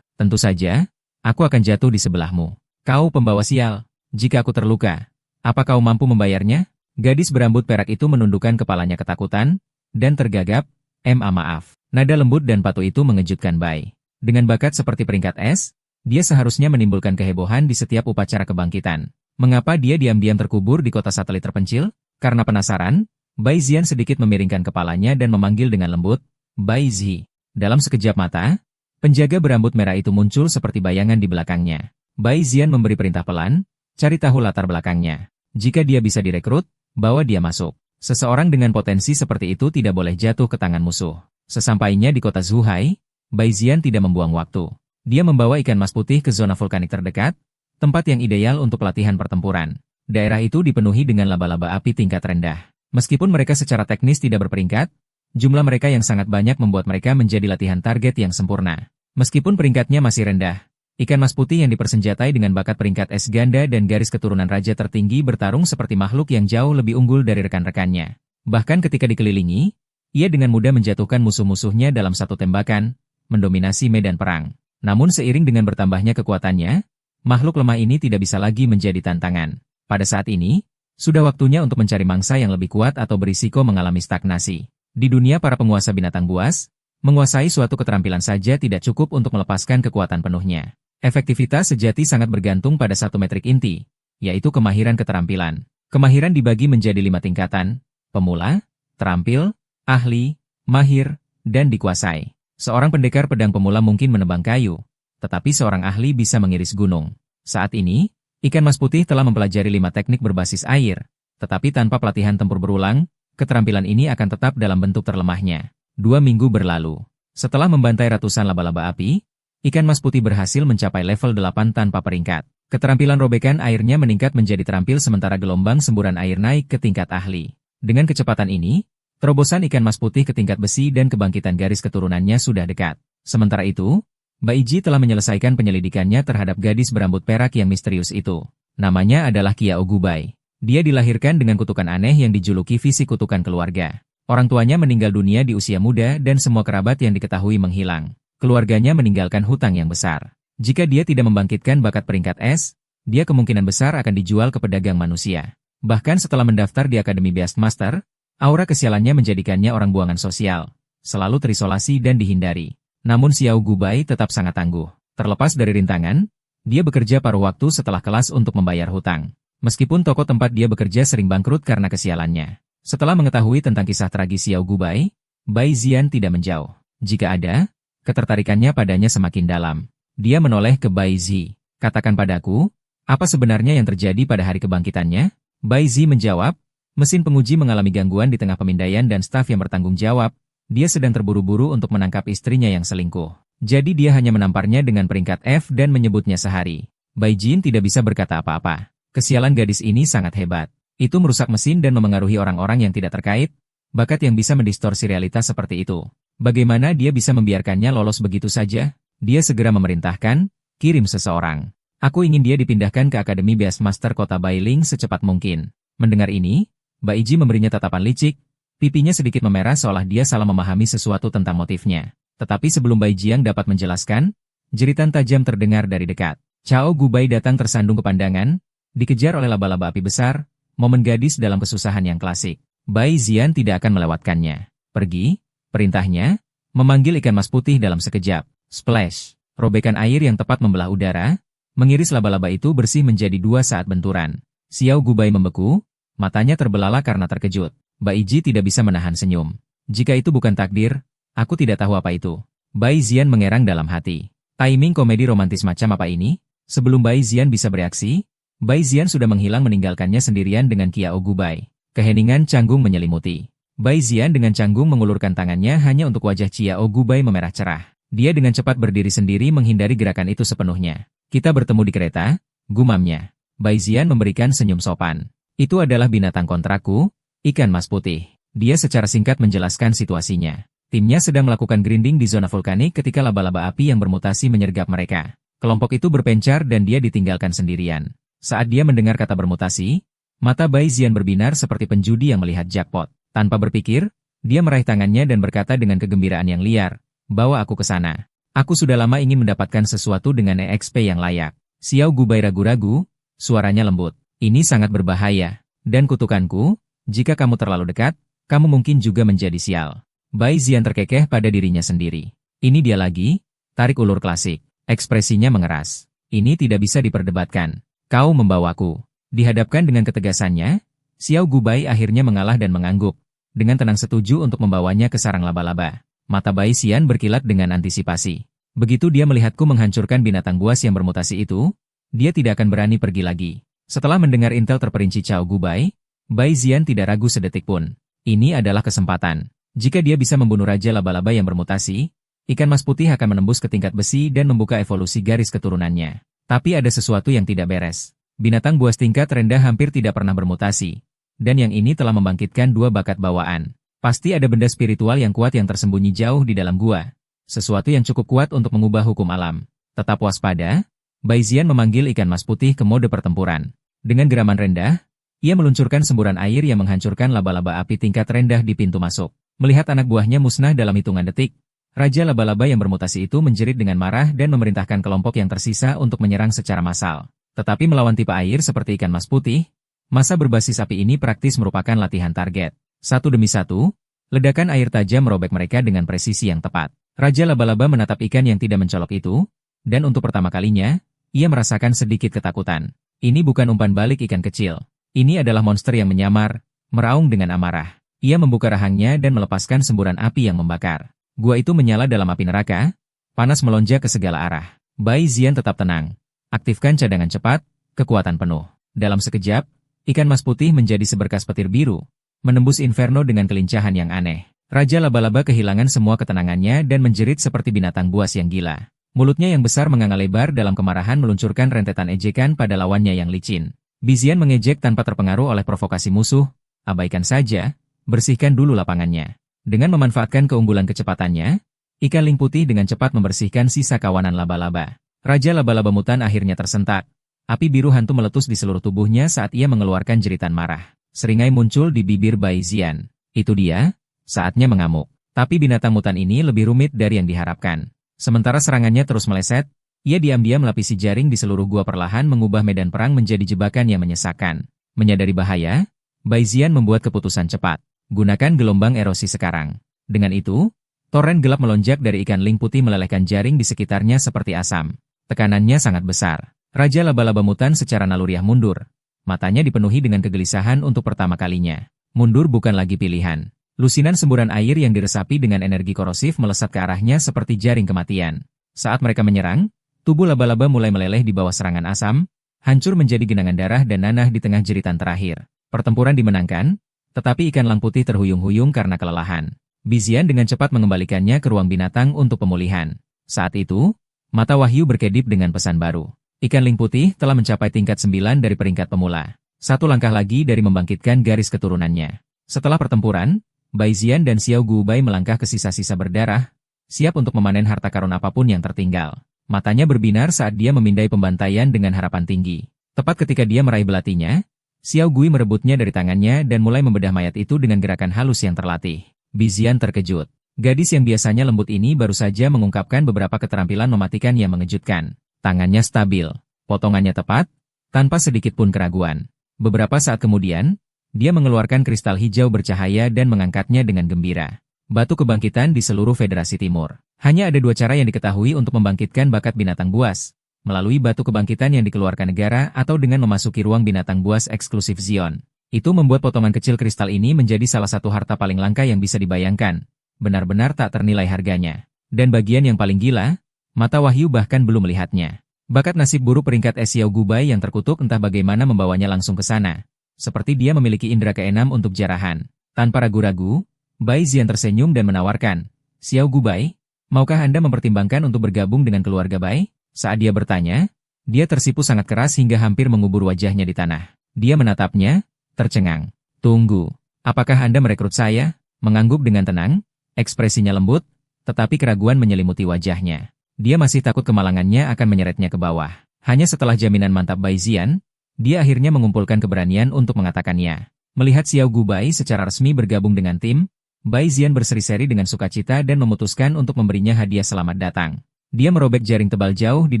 tentu saja, aku akan jatuh di sebelahmu. Kau pembawa sial, jika aku terluka, apa kau mampu membayarnya? Gadis berambut perak itu menundukkan kepalanya ketakutan, dan tergagap, maaf. Nada lembut dan patuh itu mengejutkan Bai. Dengan bakat seperti peringkat S, dia seharusnya menimbulkan kehebohan di setiap upacara kebangkitan. Mengapa dia diam-diam terkubur di kota satelit terpencil? Karena penasaran, Baizian sedikit memiringkan kepalanya dan memanggil dengan lembut, Baizi. Dalam sekejap mata, penjaga berambut merah itu muncul seperti bayangan di belakangnya. Baizian memberi perintah pelan, cari tahu latar belakangnya. Jika dia bisa direkrut, bawa dia masuk. Seseorang dengan potensi seperti itu tidak boleh jatuh ke tangan musuh. Sesampainya di kota Zuhai, Baizian tidak membuang waktu. Dia membawa ikan mas putih ke zona vulkanik terdekat, tempat yang ideal untuk latihan pertempuran. Daerah itu dipenuhi dengan laba-laba api tingkat rendah. Meskipun mereka secara teknis tidak berperingkat, jumlah mereka yang sangat banyak membuat mereka menjadi latihan target yang sempurna. Meskipun peringkatnya masih rendah, ikan mas putih yang dipersenjatai dengan bakat peringkat S ganda dan garis keturunan raja tertinggi bertarung seperti makhluk yang jauh lebih unggul dari rekan-rekannya. Bahkan ketika dikelilingi, ia dengan mudah menjatuhkan musuh-musuhnya dalam satu tembakan, mendominasi medan perang. Namun seiring dengan bertambahnya kekuatannya, makhluk lemah ini tidak bisa lagi menjadi tantangan. Pada saat ini, sudah waktunya untuk mencari mangsa yang lebih kuat atau berisiko mengalami stagnasi. Di dunia para penguasa binatang buas, menguasai suatu keterampilan saja tidak cukup untuk melepaskan kekuatan penuhnya. Efektivitas sejati sangat bergantung pada satu metrik inti, yaitu kemahiran keterampilan. Kemahiran dibagi menjadi 5 tingkatan, pemula, terampil, ahli, mahir, dan dikuasai. Seorang pendekar pedang pemula mungkin menebang kayu, tetapi seorang ahli bisa mengiris gunung. Saat ini, ikan mas putih telah mempelajari 5 teknik berbasis air, tetapi tanpa pelatihan tempur berulang, keterampilan ini akan tetap dalam bentuk terlemahnya. 2 minggu berlalu. Setelah membantai ratusan laba-laba api, ikan mas putih berhasil mencapai level 8 tanpa peringkat. Keterampilan robekan airnya meningkat menjadi terampil sementara gelombang semburan air naik ke tingkat ahli. Dengan kecepatan ini, terobosan ikan mas putih ke tingkat besi dan kebangkitan garis keturunannya sudah dekat. Sementara itu, Baiji telah menyelesaikan penyelidikannya terhadap gadis berambut perak yang misterius itu. Namanya adalah Qiao Gubai. Dia dilahirkan dengan kutukan aneh yang dijuluki fisik kutukan keluarga. Orang tuanya meninggal dunia di usia muda dan semua kerabat yang diketahui menghilang. Keluarganya meninggalkan hutang yang besar. Jika dia tidak membangkitkan bakat peringkat S, dia kemungkinan besar akan dijual ke pedagang manusia. Bahkan setelah mendaftar di Akademi Beastmaster, aura kesialannya menjadikannya orang buangan sosial, selalu terisolasi dan dihindari. Namun Xiao Gubai tetap sangat tangguh. Terlepas dari rintangan, dia bekerja paruh waktu setelah kelas untuk membayar hutang. Meskipun toko tempat dia bekerja sering bangkrut karena kesialannya. Setelah mengetahui tentang kisah tragis Xiao Gubai, Bai Zian tidak menjauh. Jika ada, ketertarikannya padanya semakin dalam. Dia menoleh ke Bai Zi. Katakan padaku, apa sebenarnya yang terjadi pada hari kebangkitannya? Bai Zi menjawab, mesin penguji mengalami gangguan di tengah pemindaian dan staf yang bertanggung jawab. Dia sedang terburu-buru untuk menangkap istrinya yang selingkuh. Jadi dia hanya menamparnya dengan peringkat F dan menyebutnya sehari. Bai Jin tidak bisa berkata apa-apa. Kesialan gadis ini sangat hebat. Itu merusak mesin dan memengaruhi orang-orang yang tidak terkait, bakat yang bisa mendistorsi realitas seperti itu. Bagaimana dia bisa membiarkannya lolos begitu saja? Dia segera memerintahkan, kirim seseorang. Aku ingin dia dipindahkan ke Akademi Beastmaster kota Bailing secepat mungkin. Mendengar ini, Baiji memberinya tatapan licik, pipinya sedikit memerah seolah dia salah memahami sesuatu tentang motifnya. Tetapi sebelum Bai Jiang dapat menjelaskan, jeritan tajam terdengar dari dekat. Qiao Gubai datang tersandung ke pandangan, dikejar oleh laba-laba api besar, momen gadis dalam kesusahan yang klasik. Bai Zian tidak akan melewatkannya. Pergi, perintahnya, memanggil ikan mas putih dalam sekejap. Splash, robekan air yang tepat membelah udara, mengiris laba-laba itu bersih menjadi 2 saat benturan. Xiao Gubai membeku, matanya terbelalak karena terkejut. Bai Ji tidak bisa menahan senyum. Jika itu bukan takdir, aku tidak tahu apa itu. Bai Zian mengerang dalam hati. Timing komedi romantis macam apa ini? Sebelum Bai Zian bisa bereaksi, Bai Zian sudah menghilang meninggalkannya sendirian dengan Qiao Gubai. Keheningan canggung menyelimuti. Bai Zian dengan canggung mengulurkan tangannya hanya untuk wajah Qiao Gubai memerah cerah. Dia dengan cepat berdiri sendiri menghindari gerakan itu sepenuhnya. Kita bertemu di kereta, gumamnya. Bai Zian memberikan senyum sopan. Itu adalah binatang kontrakku, ikan mas putih. Dia secara singkat menjelaskan situasinya. Timnya sedang melakukan grinding di zona vulkanik ketika laba-laba api yang bermutasi menyergap mereka. Kelompok itu berpencar dan dia ditinggalkan sendirian. Saat dia mendengar kata bermutasi, mata Bai Zian berbinar seperti penjudi yang melihat jackpot. Tanpa berpikir, dia meraih tangannya dan berkata dengan kegembiraan yang liar, bawa aku ke sana. Aku sudah lama ingin mendapatkan sesuatu dengan EXP yang layak. Xiao Gubai ragu-ragu, suaranya lembut. Ini sangat berbahaya. Dan kutukanku, jika kamu terlalu dekat, kamu mungkin juga menjadi sial. Bai Zian terkekeh pada dirinya sendiri. Ini dia lagi, tarik ulur klasik. Ekspresinya mengeras. Ini tidak bisa diperdebatkan. Kau membawaku. Dihadapkan dengan ketegasannya, Xiao Gubai akhirnya mengalah dan mengangguk. Dengan tenang setuju untuk membawanya ke sarang laba-laba. Mata Bai Xian berkilat dengan antisipasi. Begitu dia melihatku menghancurkan binatang buas yang bermutasi itu, dia tidak akan berani pergi lagi. Setelah mendengar intel terperinci Qiao Gubai, Bai Xian tidak ragu sedetik pun. Ini adalah kesempatan. Jika dia bisa membunuh Raja Laba-Laba yang bermutasi, ikan mas putih akan menembus ke tingkat besi dan membuka evolusi garis keturunannya. Tapi ada sesuatu yang tidak beres. Binatang buas tingkat rendah hampir tidak pernah bermutasi. Dan yang ini telah membangkitkan 2 bakat bawaan. Pasti ada benda spiritual yang kuat yang tersembunyi jauh di dalam gua. Sesuatu yang cukup kuat untuk mengubah hukum alam. Tetap waspada, Bai Zian memanggil ikan mas putih ke mode pertempuran. Dengan geraman rendah, ia meluncurkan semburan air yang menghancurkan laba-laba api tingkat rendah di pintu masuk. Melihat anak buahnya musnah dalam hitungan detik, Raja Laba-Laba yang bermutasi itu menjerit dengan marah dan memerintahkan kelompok yang tersisa untuk menyerang secara massal. Tetapi melawan tipe air seperti ikan mas putih, massa berbasis api ini praktis merupakan latihan target. Satu demi satu, ledakan air tajam merobek mereka dengan presisi yang tepat. Raja Laba-Laba menatap ikan yang tidak mencolok itu, dan untuk pertama kalinya, ia merasakan sedikit ketakutan. Ini bukan umpan balik ikan kecil. Ini adalah monster yang menyamar, meraung dengan amarah. Ia membuka rahangnya dan melepaskan semburan api yang membakar. Gua itu menyala dalam api neraka, panas melonjak ke segala arah. Bai Zian tetap tenang. Aktifkan cadangan cepat, kekuatan penuh. Dalam sekejap, ikan mas putih menjadi seberkas petir biru, menembus inferno dengan kelincahan yang aneh. Raja laba-laba kehilangan semua ketenangannya dan menjerit seperti binatang buas yang gila. Mulutnya yang besar menganga lebar dalam kemarahan meluncurkan rentetan ejekan pada lawannya yang licin. Bizian mengejek tanpa terpengaruh oleh provokasi musuh. Abaikan saja, bersihkan dulu lapangannya. Dengan memanfaatkan keunggulan kecepatannya, ikan ling putih dengan cepat membersihkan sisa kawanan laba-laba. Raja laba-laba mutan akhirnya tersentak. Api biru hantu meletus di seluruh tubuhnya saat ia mengeluarkan jeritan marah. Seringai muncul di bibir Baizian. Itu dia, saatnya mengamuk. Tapi binatang mutan ini lebih rumit dari yang diharapkan. Sementara serangannya terus meleset, ia diam-diam melapisi jaring di seluruh gua perlahan mengubah medan perang menjadi jebakan yang menyesakan. Menyadari bahaya, Baizian membuat keputusan cepat. Gunakan gelombang erosi sekarang. Dengan itu, toren gelap melonjak dari ikan ling putih melelehkan jaring di sekitarnya seperti asam. Tekanannya sangat besar. Raja laba-laba mutan secara naluriah mundur. Matanya dipenuhi dengan kegelisahan untuk pertama kalinya. Mundur bukan lagi pilihan. Lusinan semburan air yang diresapi dengan energi korosif melesat ke arahnya seperti jaring kematian. Saat mereka menyerang, tubuh laba-laba mulai meleleh di bawah serangan asam, hancur menjadi genangan darah dan nanah di tengah jeritan terakhir. Pertempuran dimenangkan, tetapi ikan lang putih terhuyung-huyung karena kelelahan. Bizian dengan cepat mengembalikannya ke ruang binatang untuk pemulihan. Saat itu, mata Wahyu berkedip dengan pesan baru. Ikan ling putih telah mencapai tingkat 9 dari peringkat pemula. Satu langkah lagi dari membangkitkan garis keturunannya. Setelah pertempuran, Baizian dan Xiao Gubai melangkah ke sisa-sisa berdarah, siap untuk memanen harta karun apapun yang tertinggal. Matanya berbinar saat dia memindai pembantaian dengan harapan tinggi. Tepat ketika dia meraih belatinya, Xiao Gui merebutnya dari tangannya dan mulai membedah mayat itu dengan gerakan halus yang terlatih. Bizian terkejut. Gadis yang biasanya lembut ini baru saja mengungkapkan beberapa keterampilan mematikan yang mengejutkan. Tangannya stabil, potongannya tepat, tanpa sedikit pun keraguan. Beberapa saat kemudian, dia mengeluarkan kristal hijau bercahaya dan mengangkatnya dengan gembira. Batu kebangkitan di seluruh Federasi Timur. Hanya ada dua cara yang diketahui untuk membangkitkan bakat binatang buas. Melalui batu kebangkitan yang dikeluarkan negara atau dengan memasuki ruang binatang buas eksklusif Zion. Itu membuat potongan kecil kristal ini menjadi salah satu harta paling langka yang bisa dibayangkan. Benar-benar tak ternilai harganya. Dan bagian yang paling gila, mata Wahyu bahkan belum melihatnya. Bakat nasib buruk peringkat Xiao Gubai yang terkutuk entah bagaimana membawanya langsung ke sana. Seperti dia memiliki indera keenam untuk jarahan. Tanpa ragu-ragu, Baizian tersenyum dan menawarkan, Xiao Gubai, maukah Anda mempertimbangkan untuk bergabung dengan keluarga Bai? Saat dia bertanya, dia tersipu sangat keras hingga hampir mengubur wajahnya di tanah. Dia menatapnya, tercengang. Tunggu, apakah Anda merekrut saya? Mengangguk dengan tenang, ekspresinya lembut, tetapi keraguan menyelimuti wajahnya. Dia masih takut kemalangannya akan menyeretnya ke bawah. Hanya setelah jaminan mantap Baizian, dia akhirnya mengumpulkan keberanian untuk mengatakannya. Melihat Xiao Gubai secara resmi bergabung dengan tim, Baizian berseri-seri dengan sukacita dan memutuskan untuk memberinya hadiah selamat datang. Dia merobek jaring tebal jauh di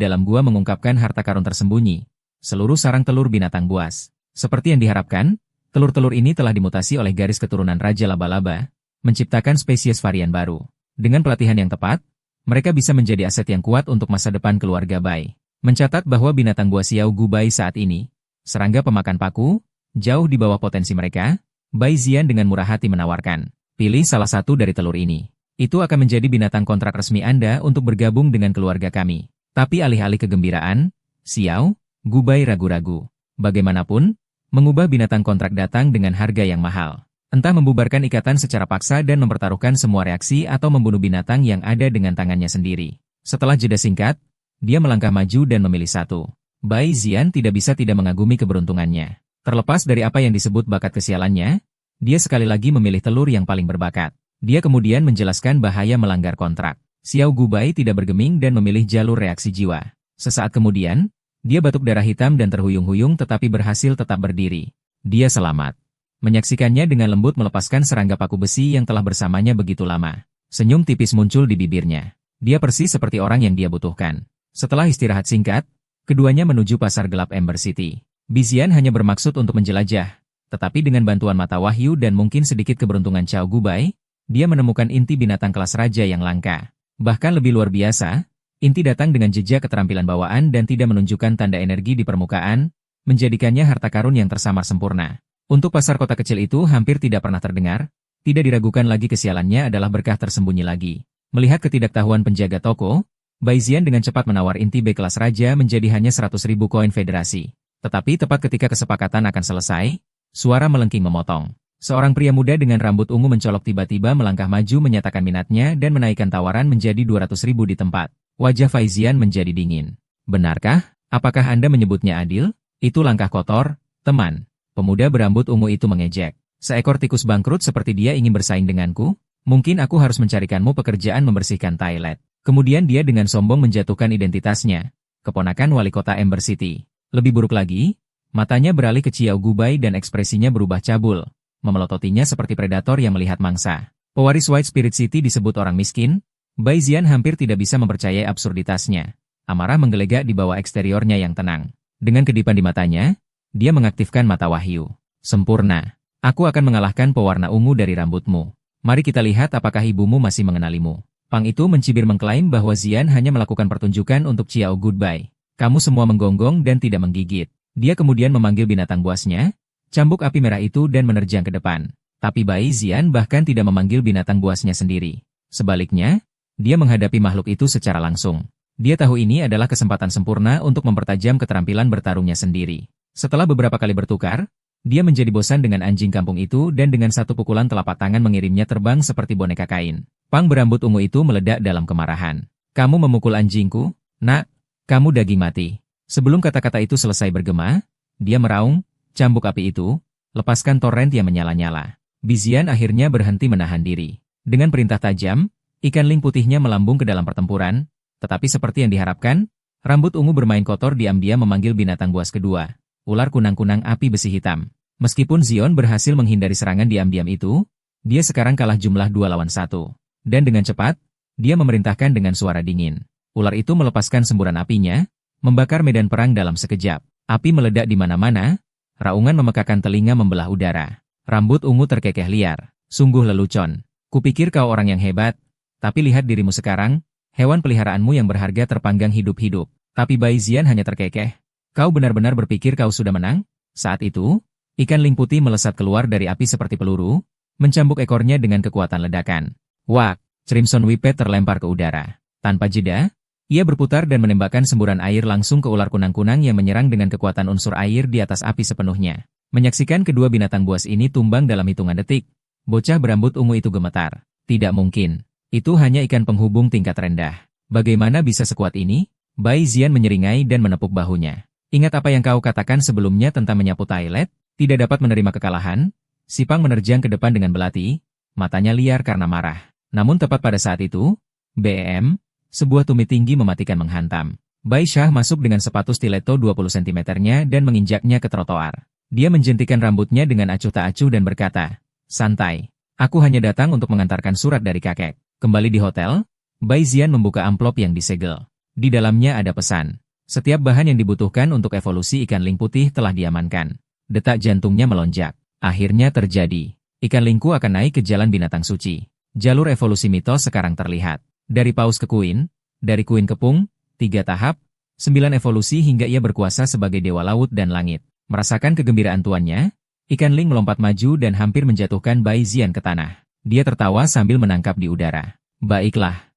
dalam gua mengungkapkan harta karun tersembunyi. Seluruh sarang telur binatang buas. Seperti yang diharapkan, telur-telur ini telah dimutasi oleh garis keturunan Raja Laba-Laba, menciptakan spesies varian baru. Dengan pelatihan yang tepat, mereka bisa menjadi aset yang kuat untuk masa depan keluarga Bai. Mencatat bahwa binatang buas Xiao Gubai saat ini, serangga pemakan paku, jauh di bawah potensi mereka, Baizian dengan murah hati menawarkan, pilih salah satu dari telur ini. Itu akan menjadi binatang kontrak resmi Anda untuk bergabung dengan keluarga kami. Tapi alih-alih kegembiraan, Xiao Gubai ragu-ragu. Bagaimanapun, mengubah binatang kontrak datang dengan harga yang mahal. Entah membubarkan ikatan secara paksa dan mempertaruhkan semua reaksi atau membunuh binatang yang ada dengan tangannya sendiri. Setelah jeda singkat, dia melangkah maju dan memilih satu. Baizian tidak bisa tidak mengagumi keberuntungannya. Terlepas dari apa yang disebut bakat kesialannya, dia sekali lagi memilih telur yang paling berbakat. Dia kemudian menjelaskan bahaya melanggar kontrak. Xiao Gubai tidak bergeming dan memilih jalur reaksi jiwa. Sesaat kemudian, dia batuk darah hitam dan terhuyung-huyung tetapi berhasil tetap berdiri. Dia selamat. Menyaksikannya dengan lembut melepaskan serangga paku besi yang telah bersamanya begitu lama. Senyum tipis muncul di bibirnya. Dia persis seperti orang yang dia butuhkan. Setelah istirahat singkat, keduanya menuju pasar gelap Ember City. Bizian hanya bermaksud untuk menjelajah, tetapi dengan bantuan mata Wahyu dan mungkin sedikit keberuntungan Xiao Gubai, dia menemukan inti binatang kelas raja yang langka. Bahkan lebih luar biasa, inti datang dengan jejak keterampilan bawaan dan tidak menunjukkan tanda energi di permukaan, menjadikannya harta karun yang tersamar sempurna. Untuk pasar kota kecil itu hampir tidak pernah terdengar, tidak diragukan lagi kesialannya adalah berkah tersembunyi lagi. Melihat ketidaktahuan penjaga toko, Baizian dengan cepat menawar inti B kelas raja menjadi hanya 100.000 koin federasi. Tetapi tepat ketika kesepakatan akan selesai, suara melengking memotong. Seorang pria muda dengan rambut ungu mencolok tiba-tiba melangkah maju menyatakan minatnya dan menaikkan tawaran menjadi 200.000 di tempat. Wajah Faizian menjadi dingin. Benarkah? Apakah Anda menyebutnya adil? Itu langkah kotor, teman. Pemuda berambut ungu itu mengejek. Seekor tikus bangkrut seperti dia ingin bersaing denganku? Mungkin aku harus mencarikanmu pekerjaan membersihkan toilet. Kemudian dia dengan sombong menjatuhkan identitasnya. Keponakan wali kota Ember City. Lebih buruk lagi, matanya beralih ke Xiao Gubai dan ekspresinya berubah cabul. Memelototinya seperti predator yang melihat mangsa. Pewaris White Spirit City disebut orang miskin? Bai Zian hampir tidak bisa mempercayai absurditasnya. Amarah menggelegak di bawah eksteriornya yang tenang. Dengan kedipan di matanya, dia mengaktifkan mata wahyu. Sempurna. Aku akan mengalahkan pewarna ungu dari rambutmu. Mari kita lihat apakah ibumu masih mengenalimu. Pang itu mencibir mengklaim bahwa Zian hanya melakukan pertunjukan untuk Xiao Goodbye. Kamu semua menggonggong dan tidak menggigit. Dia kemudian memanggil binatang buasnya, cambuk api merah itu dan menerjang ke depan. Tapi Bai Zian bahkan tidak memanggil binatang buasnya sendiri. Sebaliknya, dia menghadapi makhluk itu secara langsung. Dia tahu ini adalah kesempatan sempurna untuk mempertajam keterampilan bertarungnya sendiri. Setelah beberapa kali bertukar, dia menjadi bosan dengan anjing kampung itu dan dengan satu pukulan telapak tangan mengirimnya terbang seperti boneka kain. Pang berambut ungu itu meledak dalam kemarahan. Kamu memukul anjingku? Nak, kamu daging mati. Sebelum kata-kata itu selesai bergema, dia meraung, cambuk api itu, lepaskan torrent yang menyala-nyala. Bizian akhirnya berhenti menahan diri. Dengan perintah tajam, ikan ling putihnya melambung ke dalam pertempuran, tetapi seperti yang diharapkan, rambut ungu bermain kotor diam-diam memanggil binatang buas kedua, ular kunang-kunang api besi hitam. Meskipun Zion berhasil menghindari serangan diam-diam itu, dia sekarang kalah jumlah 2 lawan 1. Dan dengan cepat, dia memerintahkan dengan suara dingin. Ular itu melepaskan semburan apinya, membakar medan perang dalam sekejap. Api meledak di mana-mana, raungan memekakan telinga membelah udara. Rambut ungu terkekeh liar. Sungguh lelucon. Kupikir kau orang yang hebat, tapi lihat dirimu sekarang, hewan peliharaanmu yang berharga terpanggang hidup-hidup. Tapi Bai Zian hanya terkekeh. Kau benar-benar berpikir kau sudah menang? Saat itu, ikan ling putih melesat keluar dari api seperti peluru, mencambuk ekornya dengan kekuatan ledakan. Wak, Crimson Whippet terlempar ke udara. Tanpa jeda, ia berputar dan menembakkan semburan air langsung ke ular kunang-kunang yang menyerang dengan kekuatan unsur air di atas api sepenuhnya. Menyaksikan kedua binatang buas ini tumbang dalam hitungan detik, bocah berambut ungu itu gemetar. Tidak mungkin. Itu hanya ikan penghubung tingkat rendah. Bagaimana bisa sekuat ini? Bai Zian menyeringai dan menepuk bahunya. Ingat apa yang kau katakan sebelumnya tentang menyapu toilet? Tidak dapat menerima kekalahan? Si Pang menerjang ke depan dengan belati, matanya liar karena marah. Namun tepat pada saat itu, BM, sebuah tumit tinggi mematikan menghantam. Bai Shah masuk dengan sepatu stiletto 20 cm-nya dan menginjaknya ke trotoar. Dia menjentikan rambutnya dengan acuh tak acuh dan berkata, santai, aku hanya datang untuk mengantarkan surat dari kakek. Kembali di hotel, Bai Zian membuka amplop yang disegel. Di dalamnya ada pesan. Setiap bahan yang dibutuhkan untuk evolusi ikan ling putih telah diamankan. Detak jantungnya melonjak. Akhirnya terjadi. Ikan lingku akan naik ke jalan binatang suci. Jalur evolusi mitos sekarang terlihat. Dari paus ke queen, dari queen ke pung, 3 tahap, 9 evolusi hingga ia berkuasa sebagai dewa laut dan langit. Merasakan kegembiraan tuannya, ikan ling melompat maju dan hampir menjatuhkan Bai Zian ke tanah. Dia tertawa sambil menangkap di udara. Baiklah,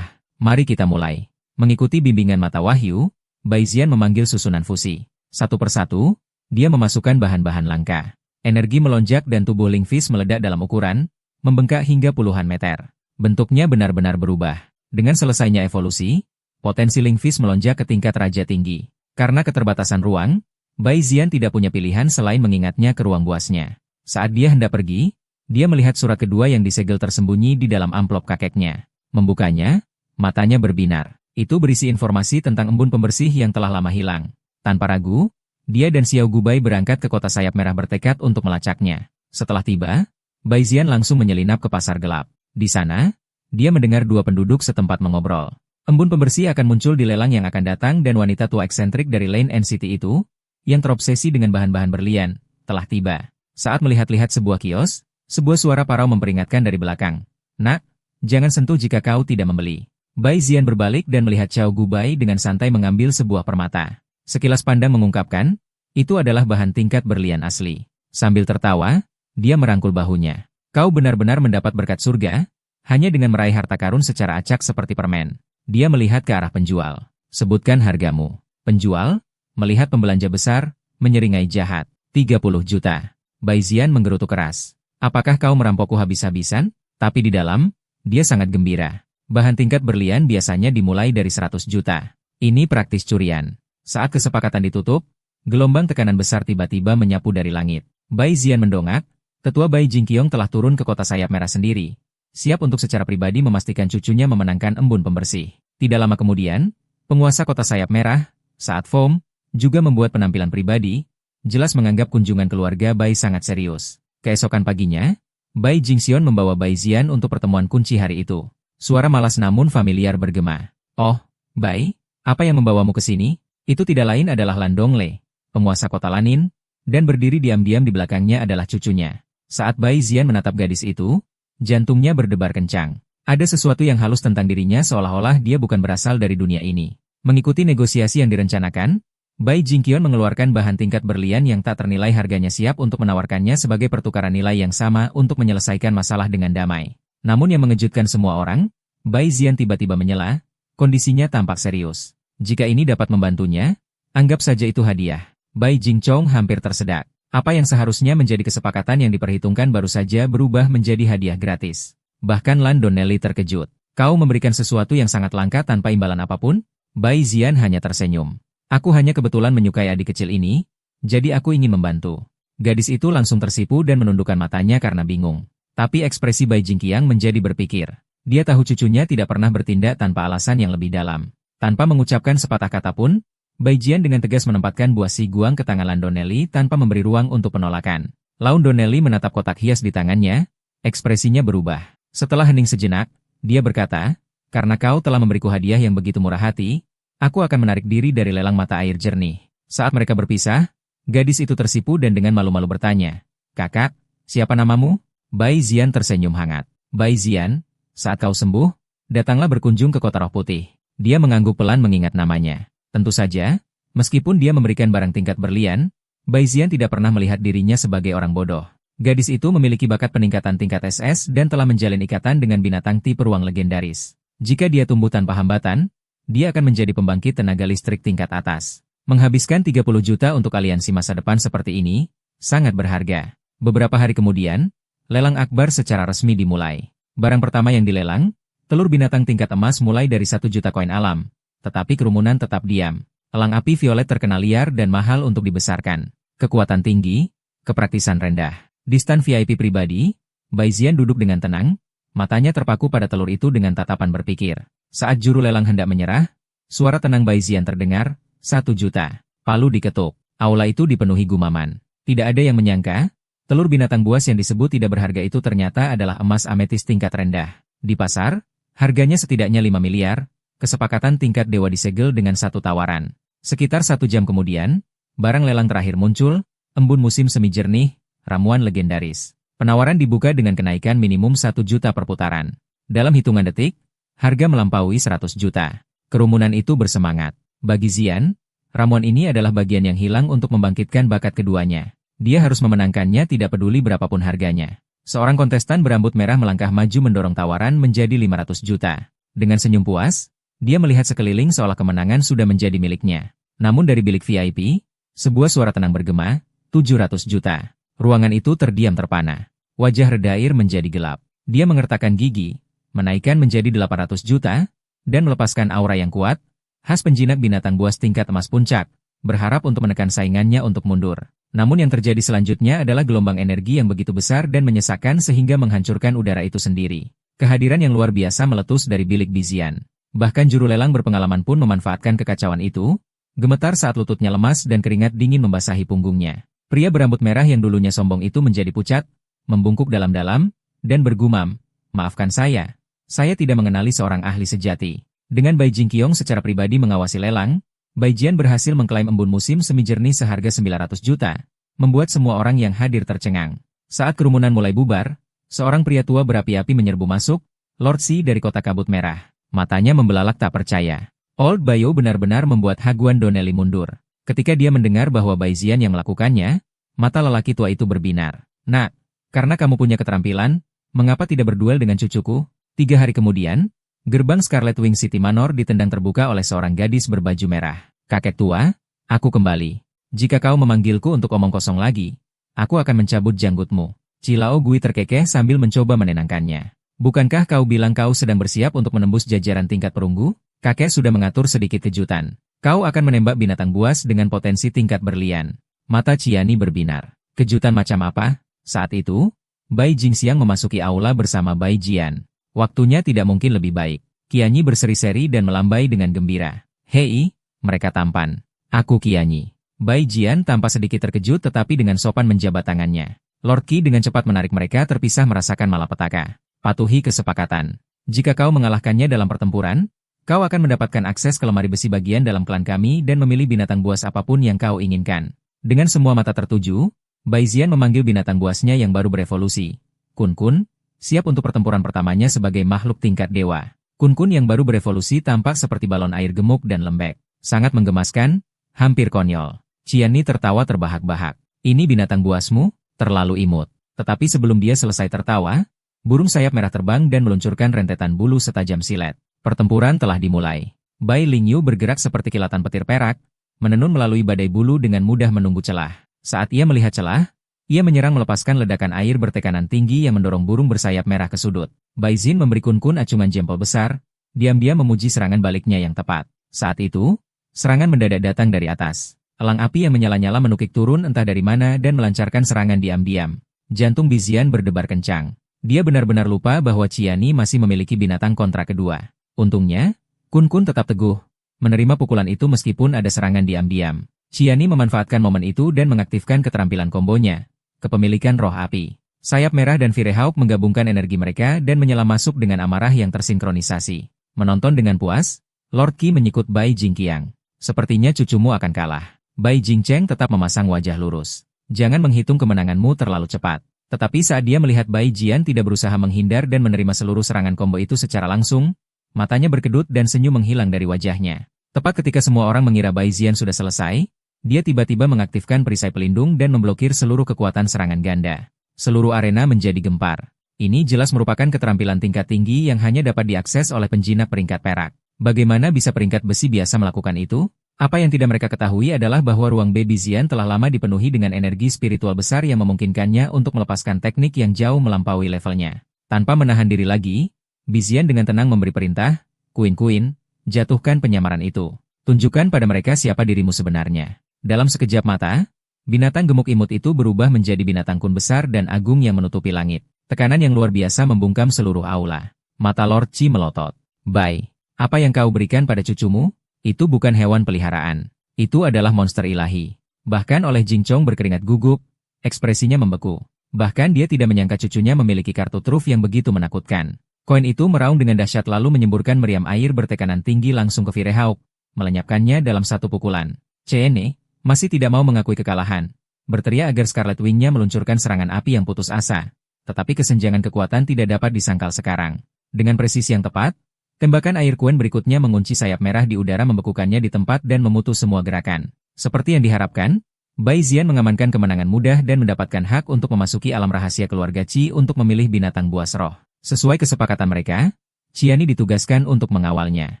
mari kita mulai. Mengikuti bimbingan mata wahyu, Bai Zian memanggil susunan fusi. Satu persatu, dia memasukkan bahan-bahan langka. Energi melonjak dan tubuh Lingfish meledak dalam ukuran, membengkak hingga puluhan meter. Bentuknya benar-benar berubah. Dengan selesainya evolusi, potensi Lingfish melonjak ke tingkat raja tinggi. Karena keterbatasan ruang, Bai Zian tidak punya pilihan selain mengingatnya ke ruang buasnya. Saat dia hendak pergi, dia melihat surat kedua yang disegel tersembunyi di dalam amplop kakeknya. Membukanya, matanya berbinar. Itu berisi informasi tentang embun pembersih yang telah lama hilang. Tanpa ragu, dia dan Xiao Gubai berangkat ke kota sayap merah bertekad untuk melacaknya. Setelah tiba, Bai Zian langsung menyelinap ke pasar gelap. Di sana, dia mendengar 2 penduduk setempat mengobrol. Embun pembersih akan muncul di lelang yang akan datang dan wanita tua eksentrik dari Lane NCT itu, yang terobsesi dengan bahan-bahan berlian, telah tiba. Saat melihat-lihat sebuah kios, sebuah suara parau memperingatkan dari belakang. Nak, jangan sentuh jika kau tidak membeli. Bai Zian berbalik dan melihat Xiao Gubai dengan santai mengambil sebuah permata. Sekilas pandang mengungkapkan, itu adalah bahan tingkat berlian asli. Sambil tertawa, dia merangkul bahunya. Kau benar-benar mendapat berkat surga, hanya dengan meraih harta karun secara acak seperti permen. Dia melihat ke arah penjual. Sebutkan hargamu. Penjual, melihat pembelanja besar, menyeringai jahat. 30 juta. Bai Zian menggerutu keras. Apakah kau merampokku habis-habisan? Tapi di dalam, dia sangat gembira. Bahan tingkat berlian biasanya dimulai dari 100 juta. Ini praktis curian. Saat kesepakatan ditutup, gelombang tekanan besar tiba-tiba menyapu dari langit. Bai Zian mendongak, tetua Bai Jingqiong telah turun ke kota sayap merah sendiri. Siap untuk secara pribadi memastikan cucunya memenangkan embun pembersih. Tidak lama kemudian, penguasa kota sayap merah, Saat Foam, juga membuat penampilan pribadi, jelas menganggap kunjungan keluarga Bai sangat serius. Keesokan paginya, Bai Jingxion membawa Bai Zian untuk pertemuan kunci hari itu. Suara malas namun familiar bergema. Oh, Bai, apa yang membawamu ke sini? Itu tidak lain adalah Lan Dongle, penguasa kota Lanin, dan berdiri diam-diam di belakangnya adalah cucunya. Saat Bai Zian menatap gadis itu, jantungnya berdebar kencang. Ada sesuatu yang halus tentang dirinya seolah-olah dia bukan berasal dari dunia ini. Mengikuti negosiasi yang direncanakan, Bai Jingqion mengeluarkan bahan tingkat berlian yang tak ternilai harganya siap untuk menawarkannya sebagai pertukaran nilai yang sama untuk menyelesaikan masalah dengan damai. Namun yang mengejutkan semua orang, Bai Zian tiba-tiba menyela, kondisinya tampak serius. Jika ini dapat membantunya, anggap saja itu hadiah. Bai Jingchong hampir tersedak. Apa yang seharusnya menjadi kesepakatan yang diperhitungkan baru saja berubah menjadi hadiah gratis. Bahkan Lan Donnelly terkejut. Kau memberikan sesuatu yang sangat langka tanpa imbalan apapun? Bai Zian hanya tersenyum. Aku hanya kebetulan menyukai adik kecil ini, jadi aku ingin membantu. Gadis itu langsung tersipu dan menundukkan matanya karena bingung. Tapi ekspresi Bai Jingqiang menjadi berpikir. Dia tahu cucunya tidak pernah bertindak tanpa alasan yang lebih dalam. Tanpa mengucapkan sepatah kata pun, Bai Jian dengan tegas menempatkan buah si guang ke tangan Lan Donnelly tanpa memberi ruang untuk penolakan. Lan Donnelly menatap kotak hias di tangannya, ekspresinya berubah. Setelah hening sejenak, dia berkata, karena kau telah memberiku hadiah yang begitu murah hati, aku akan menarik diri dari lelang mata air jernih. Saat mereka berpisah, gadis itu tersipu dan dengan malu-malu bertanya, kakak, siapa namamu? Bai Zian tersenyum hangat. Bai Zian, saat kau sembuh, datanglah berkunjung ke kota roh putih. Dia mengangguk pelan mengingat namanya. Tentu saja, meskipun dia memberikan barang tingkat berlian, Bai Zian tidak pernah melihat dirinya sebagai orang bodoh. Gadis itu memiliki bakat peningkatan tingkat SS dan telah menjalin ikatan dengan binatang tipe ruang legendaris. Jika dia tumbuh tanpa hambatan, dia akan menjadi pembangkit tenaga listrik tingkat atas. Menghabiskan 30 juta untuk aliansi masa depan seperti ini, sangat berharga. Beberapa hari kemudian, lelang akbar secara resmi dimulai. Barang pertama yang dilelang, telur binatang tingkat emas mulai dari 1 juta koin alam. Tetapi kerumunan tetap diam. Elang api violet terkenal liar dan mahal untuk dibesarkan. Kekuatan tinggi, kepraktisan rendah. Di stand VIP pribadi, Bai Zian duduk dengan tenang, matanya terpaku pada telur itu dengan tatapan berpikir. Saat juru lelang hendak menyerah, suara tenang Bai Zian terdengar, 1 juta. Palu diketuk. Aula itu dipenuhi gumaman. Tidak ada yang menyangka, telur binatang buas yang disebut tidak berharga itu ternyata adalah emas ametis tingkat rendah. Di pasar, harganya setidaknya 5 miliar, kesepakatan tingkat dewa disegel dengan satu tawaran. Sekitar 1 jam kemudian, barang lelang terakhir muncul, embun musim semi jernih, ramuan legendaris. Penawaran dibuka dengan kenaikan minimum 1 juta per putaran. Dalam hitungan detik, harga melampaui 100 juta. Kerumunan itu bersemangat. Bagi Zian, ramuan ini adalah bagian yang hilang untuk membangkitkan bakat keduanya. Dia harus memenangkannya tidak peduli berapapun harganya. Seorang kontestan berambut merah melangkah maju mendorong tawaran menjadi 500 juta. Dengan senyum puas, dia melihat sekeliling seolah kemenangan sudah menjadi miliknya. Namun dari bilik VIP, sebuah suara tenang bergema, 700 juta. Ruangan itu terdiam terpana. Wajah Redair menjadi gelap. Dia mengertakkan gigi, menaikkan menjadi 800 juta, dan melepaskan aura yang kuat, khas penjinak binatang buas tingkat emas puncak, berharap untuk menekan saingannya untuk mundur. Namun yang terjadi selanjutnya adalah gelombang energi yang begitu besar dan menyesakkan sehingga menghancurkan udara itu sendiri. Kehadiran yang luar biasa meletus dari bilik Bizian. Bahkan juru lelang berpengalaman pun memanfaatkan kekacauan itu, gemetar saat lututnya lemas dan keringat dingin membasahi punggungnya. Pria berambut merah yang dulunya sombong itu menjadi pucat, membungkuk dalam-dalam, dan bergumam, maafkan saya tidak mengenali seorang ahli sejati. Dengan Bai Jingqiong secara pribadi mengawasi lelang, Bai Jian berhasil mengklaim embun musim semi jernih seharga 900 juta, membuat semua orang yang hadir tercengang. Saat kerumunan mulai bubar, seorang pria tua berapi-api menyerbu masuk, Lord Si dari kota kabut merah. Matanya membelalak tak percaya. Old Bayo benar-benar membuat Haguan Donnelly mundur. Ketika dia mendengar bahwa Bai Zian yang melakukannya, mata lelaki tua itu berbinar. Nak, karena kamu punya keterampilan, mengapa tidak berduel dengan cucuku? 3 hari kemudian, gerbang Scarlet Wing City Manor ditendang terbuka oleh seorang gadis berbaju merah. Kakek tua, aku kembali. Jika kau memanggilku untuk omong kosong lagi, Aku akan mencabut janggutmu. Cilao Gui terkekeh sambil mencoba menenangkannya. Bukankah kau bilang kau sedang bersiap untuk menembus jajaran tingkat perunggu? Kakek sudah mengatur sedikit kejutan. Kau akan menembak binatang buas dengan potensi tingkat berlian. Mata Qiani berbinar. Kejutan macam apa? Saat itu, Bai Jingxiang memasuki aula bersama Bai Jian. Waktunya tidak mungkin lebih baik. Qiani berseri-seri dan melambai dengan gembira. Hei, mereka tampan. Aku Qiani. Bai Jian tampak sedikit terkejut tetapi dengan sopan menjabat tangannya. Lord Qi dengan cepat menarik mereka terpisah merasakan malapetaka. Patuhi kesepakatan. Jika kau mengalahkannya dalam pertempuran, kau akan mendapatkan akses ke lemari besi bagian dalam klan kami dan memilih binatang buas apapun yang kau inginkan. Dengan semua mata tertuju, Bai Jian memanggil binatang buasnya yang baru berevolusi. Kun-kun, siap untuk pertempuran pertamanya sebagai makhluk tingkat dewa. Kun-kun yang baru berevolusi tampak seperti balon air gemuk dan lembek. Sangat menggemaskan, hampir konyol. Qiani tertawa terbahak-bahak. Ini binatang buasmu? Terlalu imut. Tetapi sebelum dia selesai tertawa, burung sayap merah terbang dan meluncurkan rentetan bulu setajam silet. Pertempuran telah dimulai. Bai Lingyu bergerak seperti kilatan petir perak, menenun melalui badai bulu dengan mudah menunggu celah. Saat ia melihat celah, ia menyerang melepaskan ledakan air bertekanan tinggi yang mendorong burung bersayap merah ke sudut. Bai Jin memberi Kun-kun acungan jempol besar, diam-diam memuji serangan baliknya yang tepat. Saat itu, serangan mendadak datang dari atas. Elang api yang menyala-nyala menukik turun entah dari mana dan melancarkan serangan diam-diam. Jantung Bizian berdebar kencang. Dia benar-benar lupa bahwa Qiani masih memiliki binatang kontra kedua. Untungnya, Kun-kun tetap teguh, menerima pukulan itu meskipun ada serangan diam-diam. Qiani memanfaatkan momen itu dan mengaktifkan keterampilan kombonya, kepemilikan roh api. Sayap merah dan Firehawk menggabungkan energi mereka dan menyala masuk dengan amarah yang tersinkronisasi. Menonton dengan puas, Lord Qi menyikut Bai Jingqiang. Sepertinya cucumu akan kalah. Bai Jingcheng tetap memasang wajah lurus. Jangan menghitung kemenanganmu terlalu cepat. Tetapi saat dia melihat Bai Jian tidak berusaha menghindar dan menerima seluruh serangan combo itu secara langsung, matanya berkedut dan senyum menghilang dari wajahnya. Tepat ketika semua orang mengira Bai Jian sudah selesai, dia tiba-tiba mengaktifkan perisai pelindung dan memblokir seluruh kekuatan serangan ganda. Seluruh arena menjadi gempar. Ini jelas merupakan keterampilan tingkat tinggi yang hanya dapat diakses oleh penjinak peringkat perak. Bagaimana bisa peringkat besi biasa melakukan itu? Apa yang tidak mereka ketahui adalah bahwa ruang Baby Xian telah lama dipenuhi dengan energi spiritual besar yang memungkinkannya untuk melepaskan teknik yang jauh melampaui levelnya. Tanpa menahan diri lagi, Bizian dengan tenang memberi perintah, Queen, jatuhkan penyamaran itu. Tunjukkan pada mereka siapa dirimu sebenarnya. Dalam sekejap mata, binatang gemuk imut itu berubah menjadi binatang kun besar dan agung yang menutupi langit. Tekanan yang luar biasa membungkam seluruh aula. Mata Lord Qi melotot. Bai, apa yang kau berikan pada cucumu? Itu bukan hewan peliharaan. Itu adalah monster ilahi. Bahkan oleh Jingchong berkeringat gugup, ekspresinya membeku. Bahkan dia tidak menyangka cucunya memiliki kartu truf yang begitu menakutkan. Koin itu meraung dengan dahsyat lalu menyemburkan meriam air bertekanan tinggi langsung ke Firehawk, melenyapkannya dalam satu pukulan. Chene masih tidak mau mengakui kekalahan. Berteriak agar Scarlet Wing-nya meluncurkan serangan api yang putus asa. Tetapi kesenjangan kekuatan tidak dapat disangkal sekarang. Dengan presisi yang tepat, tembakan air kuen berikutnya mengunci sayap merah di udara membekukannya di tempat dan memutus semua gerakan. Seperti yang diharapkan, Bai Jian mengamankan kemenangan mudah dan mendapatkan hak untuk memasuki alam rahasia keluarga Qi untuk memilih binatang buas roh. Sesuai kesepakatan mereka, Qiani ditugaskan untuk mengawalnya.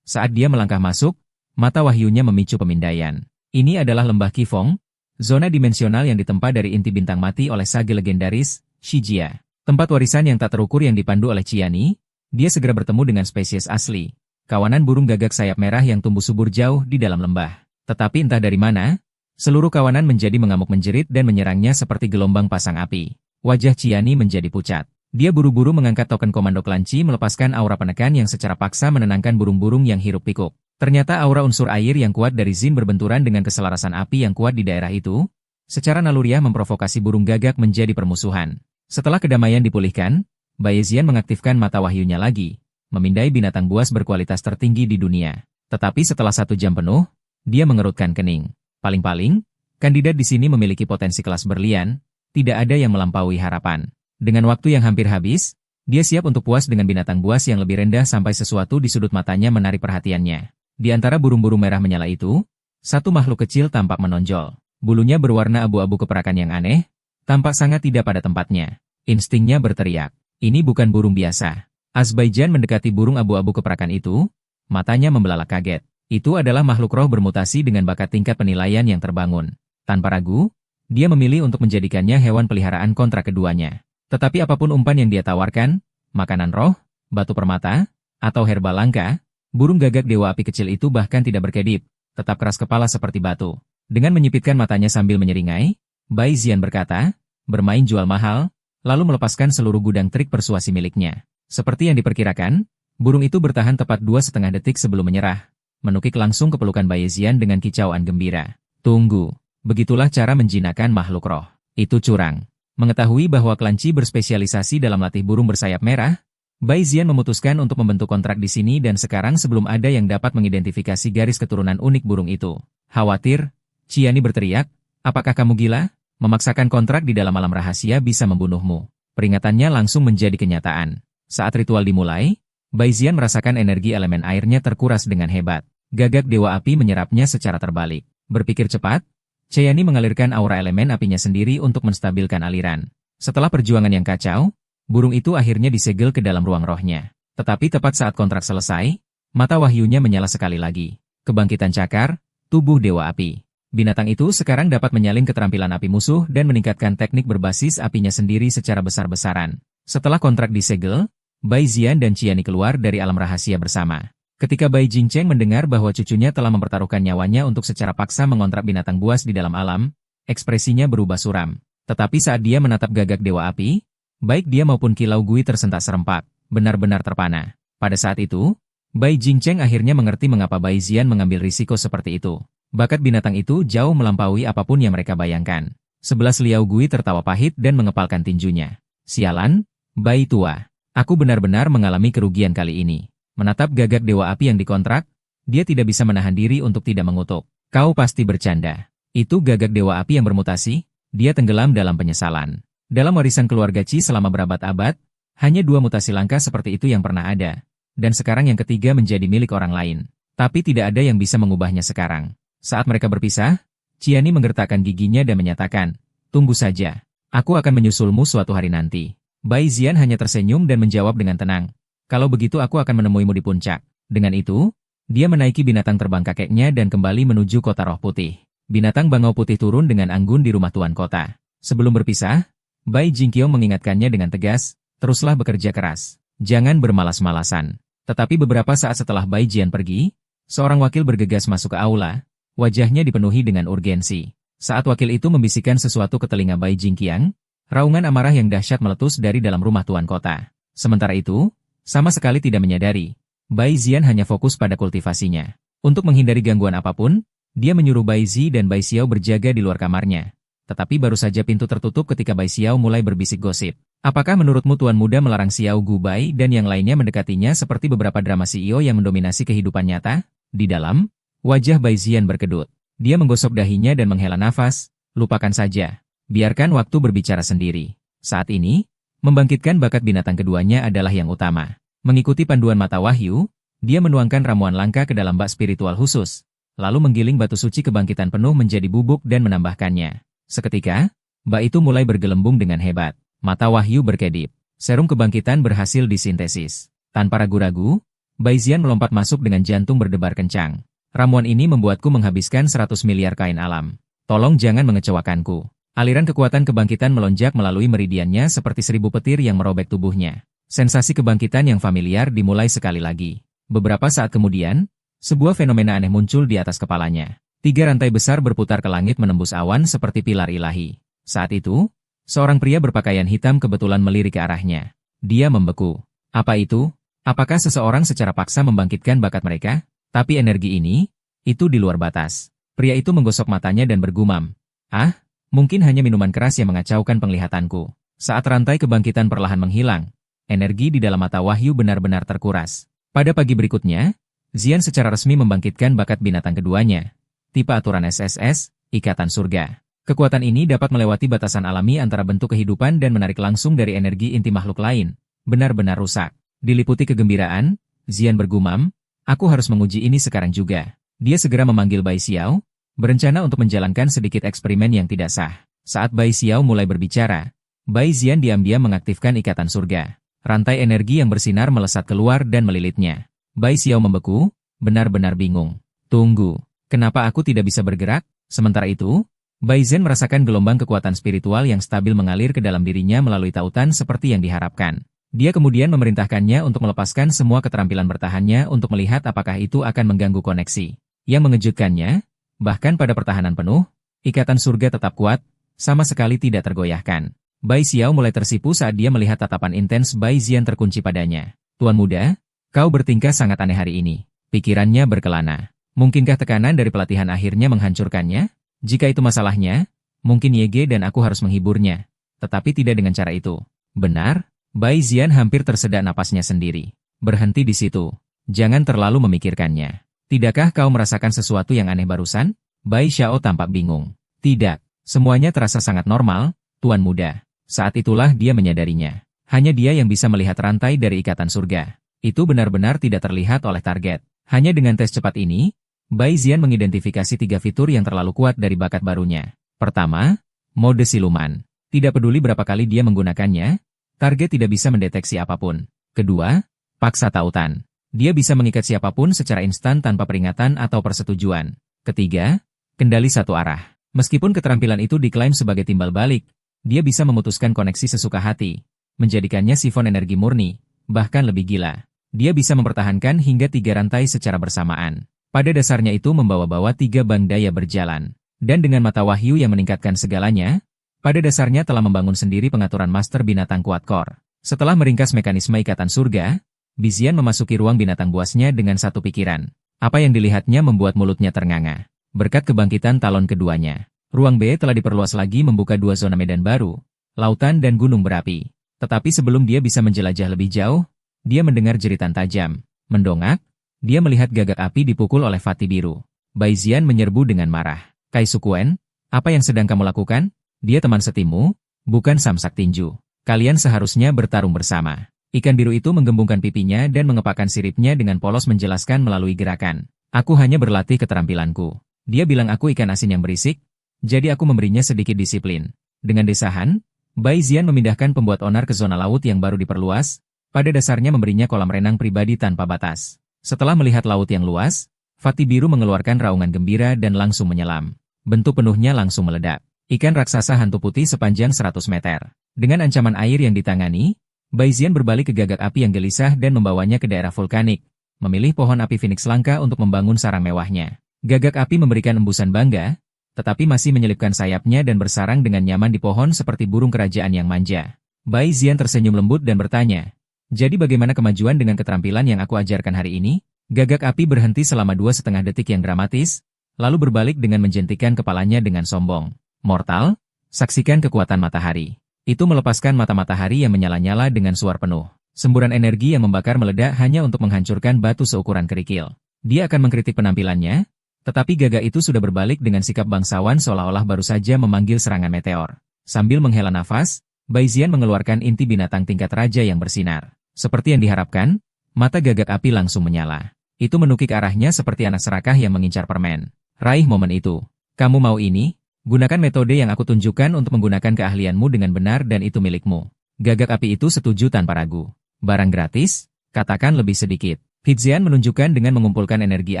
Saat dia melangkah masuk, mata wahyunya memicu pemindaian. Ini adalah lembah Qifeng, zona dimensional yang ditempa dari inti bintang mati oleh sage legendaris, Shijia. Tempat warisan yang tak terukur yang dipandu oleh Qiani. Dia segera bertemu dengan spesies asli, kawanan burung gagak sayap merah yang tumbuh subur jauh di dalam lembah. Tetapi entah dari mana, seluruh kawanan menjadi mengamuk menjerit dan menyerangnya seperti gelombang pasang api. Wajah Qiani menjadi pucat. Dia buru-buru mengangkat token komando klan Qi melepaskan aura penekan yang secara paksa menenangkan burung-burung yang hiruk-pikuk. Ternyata aura unsur air yang kuat dari Zin berbenturan dengan keselarasan api yang kuat di daerah itu, secara naluriah memprovokasi burung gagak menjadi permusuhan. Setelah kedamaian dipulihkan, Bai Jian mengaktifkan mata wahyunya lagi, memindai binatang buas berkualitas tertinggi di dunia. Tetapi setelah 1 jam penuh, dia mengerutkan kening. Paling-paling, kandidat di sini memiliki potensi kelas berlian, tidak ada yang melampaui harapan. Dengan waktu yang hampir habis, dia siap untuk puas dengan binatang buas yang lebih rendah sampai sesuatu di sudut matanya menarik perhatiannya. Di antara burung-burung merah menyala itu, satu makhluk kecil tampak menonjol. Bulunya berwarna abu-abu keperakan yang aneh, tampak sangat tidak pada tempatnya. Instingnya berteriak. Ini bukan burung biasa. Azbaijan mendekati burung abu-abu keperakan itu, matanya membelalak kaget. Itu adalah makhluk roh bermutasi dengan bakat tingkat penilaian yang terbangun. Tanpa ragu, dia memilih untuk menjadikannya hewan peliharaan kontrak keduanya. Tetapi apapun umpan yang dia tawarkan, makanan roh, batu permata, atau herba langka, burung gagak dewa api kecil itu bahkan tidak berkedip, tetap keras kepala seperti batu. Dengan menyipitkan matanya sambil menyeringai, Bai Zian berkata, bermain jual mahal, lalu melepaskan seluruh gudang trik persuasi miliknya. Seperti yang diperkirakan, burung itu bertahan tepat 2,5 detik sebelum menyerah, menukik langsung ke pelukan Bai Zian dengan kicauan gembira. Tunggu, begitulah cara menjinakkan makhluk roh. Itu curang. Mengetahui bahwa Kelanci berspesialisasi dalam latih burung bersayap merah, Bai Zian memutuskan untuk membentuk kontrak di sini dan sekarang sebelum ada yang dapat mengidentifikasi garis keturunan unik burung itu. Khawatir, Ciani berteriak, apakah kamu gila? Memaksakan kontrak di dalam alam rahasia bisa membunuhmu. Peringatannya langsung menjadi kenyataan. Saat ritual dimulai, Bai Zian merasakan energi elemen airnya terkuras dengan hebat. Gagak dewa api menyerapnya secara terbalik. Berpikir cepat, Ciani mengalirkan aura elemen apinya sendiri untuk menstabilkan aliran. Setelah perjuangan yang kacau, burung itu akhirnya disegel ke dalam ruang rohnya. Tetapi tepat saat kontrak selesai, mata wahyunya menyala sekali lagi. Kebangkitan cakar, tubuh dewa api. Binatang itu sekarang dapat menyalin keterampilan api musuh dan meningkatkan teknik berbasis apinya sendiri secara besar-besaran. Setelah kontrak disegel, Bai Zian dan Ciani keluar dari alam rahasia bersama. Ketika Bai Jingcheng mendengar bahwa cucunya telah mempertaruhkan nyawanya untuk secara paksa mengontrak binatang buas di dalam alam, ekspresinya berubah suram. Tetapi saat dia menatap gagak dewa api, baik dia maupun Kilau Gui tersentak serempak, benar-benar terpana. Pada saat itu, Bai Jingcheng akhirnya mengerti mengapa Bai Zian mengambil risiko seperti itu. Bakat binatang itu jauh melampaui apapun yang mereka bayangkan. 11 Liao Gui tertawa pahit dan mengepalkan tinjunya. Sialan, Bai tua. Aku benar-benar mengalami kerugian kali ini. Menatap gagak dewa api yang dikontrak, dia tidak bisa menahan diri untuk tidak mengutuk. Kau pasti bercanda. Itu gagak dewa api yang bermutasi, dia tenggelam dalam penyesalan. Dalam warisan keluarga Qi selama berabad-abad, hanya 2 mutasi langka seperti itu yang pernah ada. Dan sekarang yang ketiga menjadi milik orang lain. Tapi tidak ada yang bisa mengubahnya sekarang. Saat mereka berpisah, Ciani menggertakkan giginya dan menyatakan, tunggu saja. Aku akan menyusulmu suatu hari nanti. Bai Zian hanya tersenyum dan menjawab dengan tenang. Kalau begitu aku akan menemuimu di puncak. Dengan itu, dia menaiki binatang terbang kakeknya dan kembali menuju kota roh putih. Binatang bangau putih turun dengan anggun di rumah tuan kota. Sebelum berpisah, Bai Jingqiong mengingatkannya dengan tegas, teruslah bekerja keras. Jangan bermalas-malasan. Tetapi beberapa saat setelah Bai Jian pergi, seorang wakil bergegas masuk ke aula. Wajahnya dipenuhi dengan urgensi. Saat wakil itu membisikkan sesuatu ke telinga Bai Jingqiang, raungan amarah yang dahsyat meletus dari dalam rumah tuan kota. Sementara itu, sama sekali tidak menyadari, Bai Zian hanya fokus pada kultivasinya. Untuk menghindari gangguan apapun, dia menyuruh Bai Zi dan Bai Xiao berjaga di luar kamarnya. Tetapi baru saja pintu tertutup ketika Bai Xiao mulai berbisik gosip. Apakah menurutmu Tuan Muda melarang Xiao Gu Bai dan yang lainnya mendekatinya seperti beberapa drama CEO yang mendominasi kehidupan nyata? Di dalam, wajah Bai Zian berkedut. Dia menggosok dahinya dan menghela nafas, lupakan saja. Biarkan waktu berbicara sendiri. Saat ini, membangkitkan bakat binatang keduanya adalah yang utama. Mengikuti panduan mata wahyu, dia menuangkan ramuan langka ke dalam bak spiritual khusus, lalu menggiling batu suci kebangkitan penuh menjadi bubuk dan menambahkannya. Seketika, bak itu mulai bergelembung dengan hebat. Mata wahyu berkedip. Serum kebangkitan berhasil disintesis. Tanpa ragu-ragu, Bai Zian melompat masuk dengan jantung berdebar kencang. Ramuan ini membuatku menghabiskan 100 miliar kain alam. Tolong jangan mengecewakanku. Aliran kekuatan kebangkitan melonjak melalui meridiannya seperti 1000 petir yang merobek tubuhnya. Sensasi kebangkitan yang familiar dimulai sekali lagi. Beberapa saat kemudian, sebuah fenomena aneh muncul di atas kepalanya. 3 rantai besar berputar ke langit menembus awan seperti pilar ilahi. Saat itu, seorang pria berpakaian hitam kebetulan melirik ke arahnya. Dia membeku. Apa itu? Apakah seseorang secara paksa membangkitkan bakat mereka? Tapi energi ini, itu di luar batas. Pria itu menggosok matanya dan bergumam. Ah, mungkin hanya minuman keras yang mengacaukan penglihatanku. Saat rantai kebangkitan perlahan menghilang, energi di dalam mata wahyu benar-benar terkuras. Pada pagi berikutnya, Zian secara resmi membangkitkan bakat binatang keduanya. Tipe aturan SSS, Ikatan Surga. Kekuatan ini dapat melewati batasan alami antara bentuk kehidupan dan menarik langsung dari energi inti makhluk lain. Benar-benar rusak. Diliputi kegembiraan, Zian bergumam, aku harus menguji ini sekarang juga. Dia segera memanggil Bai Xiao, berencana untuk menjalankan sedikit eksperimen yang tidak sah. Saat Bai Xiao mulai berbicara, Bai Zian diam-diam mengaktifkan Ikatan Surga. Rantai energi yang bersinar melesat keluar dan melilitnya. Bai Xiao membeku, benar-benar bingung. Tunggu, kenapa aku tidak bisa bergerak? Sementara itu, Bai Zhen merasakan gelombang kekuatan spiritual yang stabil mengalir ke dalam dirinya melalui tautan seperti yang diharapkan. Dia kemudian memerintahkannya untuk melepaskan semua keterampilan bertahannya untuk melihat apakah itu akan mengganggu koneksi. Yang mengejutkannya, bahkan pada pertahanan penuh, ikatan surga tetap kuat, sama sekali tidak tergoyahkan. Bai Xiao mulai tersipu saat dia melihat tatapan intens Bai Zian terkunci padanya. Tuan muda, kau bertingkah sangat aneh hari ini. Pikirannya berkelana. Mungkinkah tekanan dari pelatihan akhirnya menghancurkannya? Jika itu masalahnya, mungkin Yege dan aku harus menghiburnya. Tetapi tidak dengan cara itu. Benar? Bai Zian hampir tersedak napasnya sendiri. Berhenti di situ. Jangan terlalu memikirkannya. Tidakkah kau merasakan sesuatu yang aneh barusan? Bai Xiao tampak bingung. Tidak. Semuanya terasa sangat normal, Tuan muda. Saat itulah dia menyadarinya. Hanya dia yang bisa melihat rantai dari ikatan surga. Itu benar-benar tidak terlihat oleh target. Hanya dengan tes cepat ini, Bai Zian mengidentifikasi 3 fitur yang terlalu kuat dari bakat barunya. Pertama, mode siluman. Tidak peduli berapa kali dia menggunakannya, target tidak bisa mendeteksi apapun. Kedua, paksa tautan. Dia bisa mengikat siapapun secara instan tanpa peringatan atau persetujuan. Ketiga, kendali satu arah. Meskipun keterampilan itu diklaim sebagai timbal balik, dia bisa memutuskan koneksi sesuka hati, menjadikannya sifon energi murni, bahkan lebih gila. Dia bisa mempertahankan hingga 3 rantai secara bersamaan. Pada dasarnya itu membawa-bawa 3 bank daya berjalan. Dan dengan mata wahyu yang meningkatkan segalanya, pada dasarnya telah membangun sendiri pengaturan master binatang kuat core. Setelah meringkas mekanisme ikatan surga, Bizian memasuki ruang binatang buasnya dengan satu pikiran. Apa yang dilihatnya membuat mulutnya ternganga. Berkat kebangkitan talon keduanya, ruang B telah diperluas lagi membuka 2 zona medan baru, lautan dan gunung berapi. Tetapi sebelum dia bisa menjelajah lebih jauh, dia mendengar jeritan tajam. Mendongak, dia melihat gagak api dipukul oleh Fatih Biru. Bai Zian menyerbu dengan marah. Kai Sukuen, apa yang sedang kamu lakukan? Dia teman setimu, bukan samsak tinju. Kalian seharusnya bertarung bersama. Ikan biru itu menggembungkan pipinya dan mengepakkan siripnya dengan polos menjelaskan melalui gerakan. Aku hanya berlatih keterampilanku. Dia bilang aku ikan asin yang berisik, jadi aku memberinya sedikit disiplin. Dengan desahan, Bai Zian memindahkan pembuat onar ke zona laut yang baru diperluas, pada dasarnya memberinya kolam renang pribadi tanpa batas. Setelah melihat laut yang luas, Fatih Biru mengeluarkan raungan gembira dan langsung menyelam. Bentuk penuhnya langsung meledak. Ikan raksasa hantu putih sepanjang 100 meter. Dengan ancaman air yang ditangani, Bai Zian berbalik ke gagak api yang gelisah dan membawanya ke daerah vulkanik, memilih pohon api Phoenix langka untuk membangun sarang mewahnya. Gagak api memberikan embusan bangga, tetapi masih menyelipkan sayapnya dan bersarang dengan nyaman di pohon seperti burung kerajaan yang manja. Bai Zian tersenyum lembut dan bertanya, jadi bagaimana kemajuan dengan keterampilan yang aku ajarkan hari ini? Gagak api berhenti selama 2,5 detik yang dramatis, lalu berbalik dengan menjentikan kepalanya dengan sombong. Mortal, saksikan kekuatan matahari. Itu melepaskan mata matahari yang menyala-nyala dengan suar penuh. Semburan energi yang membakar meledak hanya untuk menghancurkan batu seukuran kerikil. Dia akan mengkritik penampilannya, tetapi gagak itu sudah berbalik dengan sikap bangsawan seolah-olah baru saja memanggil serangan meteor. Sambil menghela nafas, Bai Zian mengeluarkan inti binatang tingkat raja yang bersinar. Seperti yang diharapkan, mata gagak api langsung menyala. Itu menukik arahnya seperti anak serakah yang mengincar permen. Raih momen itu. Kamu mau ini? Gunakan metode yang aku tunjukkan untuk menggunakan keahlianmu dengan benar dan itu milikmu. Gagak api itu setuju tanpa ragu. Barang gratis? Katakan lebih sedikit. Hidzian menunjukkan dengan mengumpulkan energi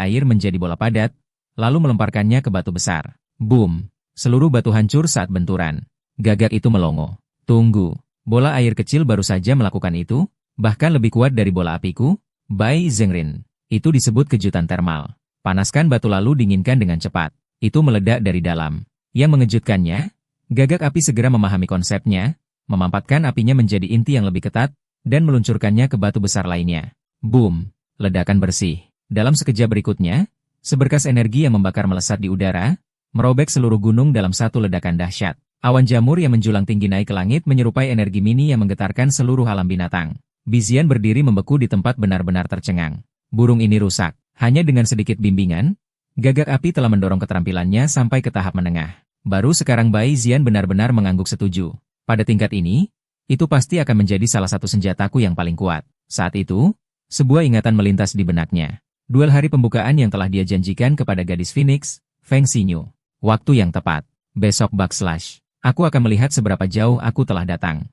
air menjadi bola padat, lalu melemparkannya ke batu besar. Boom! Seluruh batu hancur saat benturan. Gagak itu melongo. Tunggu. Bola air kecil baru saja melakukan itu? Bahkan lebih kuat dari bola apiku? Bai Zhengrin. Itu disebut kejutan termal. Panaskan batu lalu dinginkan dengan cepat. Itu meledak dari dalam. Yang mengejutkannya, gagak api segera memahami konsepnya, memampatkan apinya menjadi inti yang lebih ketat, dan meluncurkannya ke batu besar lainnya. Boom! Ledakan bersih. Dalam sekejap berikutnya, seberkas energi yang membakar melesat di udara, merobek seluruh gunung dalam satu ledakan dahsyat. Awan jamur yang menjulang tinggi naik ke langit menyerupai energi mini yang menggetarkan seluruh alam binatang. Bizian berdiri membeku di tempat benar-benar tercengang. Burung ini rusak. Hanya dengan sedikit bimbingan, gagak api telah mendorong keterampilannya sampai ke tahap menengah. Baru sekarang Bai Zian benar-benar mengangguk setuju. Pada tingkat ini, itu pasti akan menjadi salah satu senjataku yang paling kuat. Saat itu, sebuah ingatan melintas di benaknya. Duel hari pembukaan yang telah dia janjikan kepada gadis Phoenix, Feng Xinyu. Waktu yang tepat. Besok backslash. Aku akan melihat seberapa jauh aku telah datang.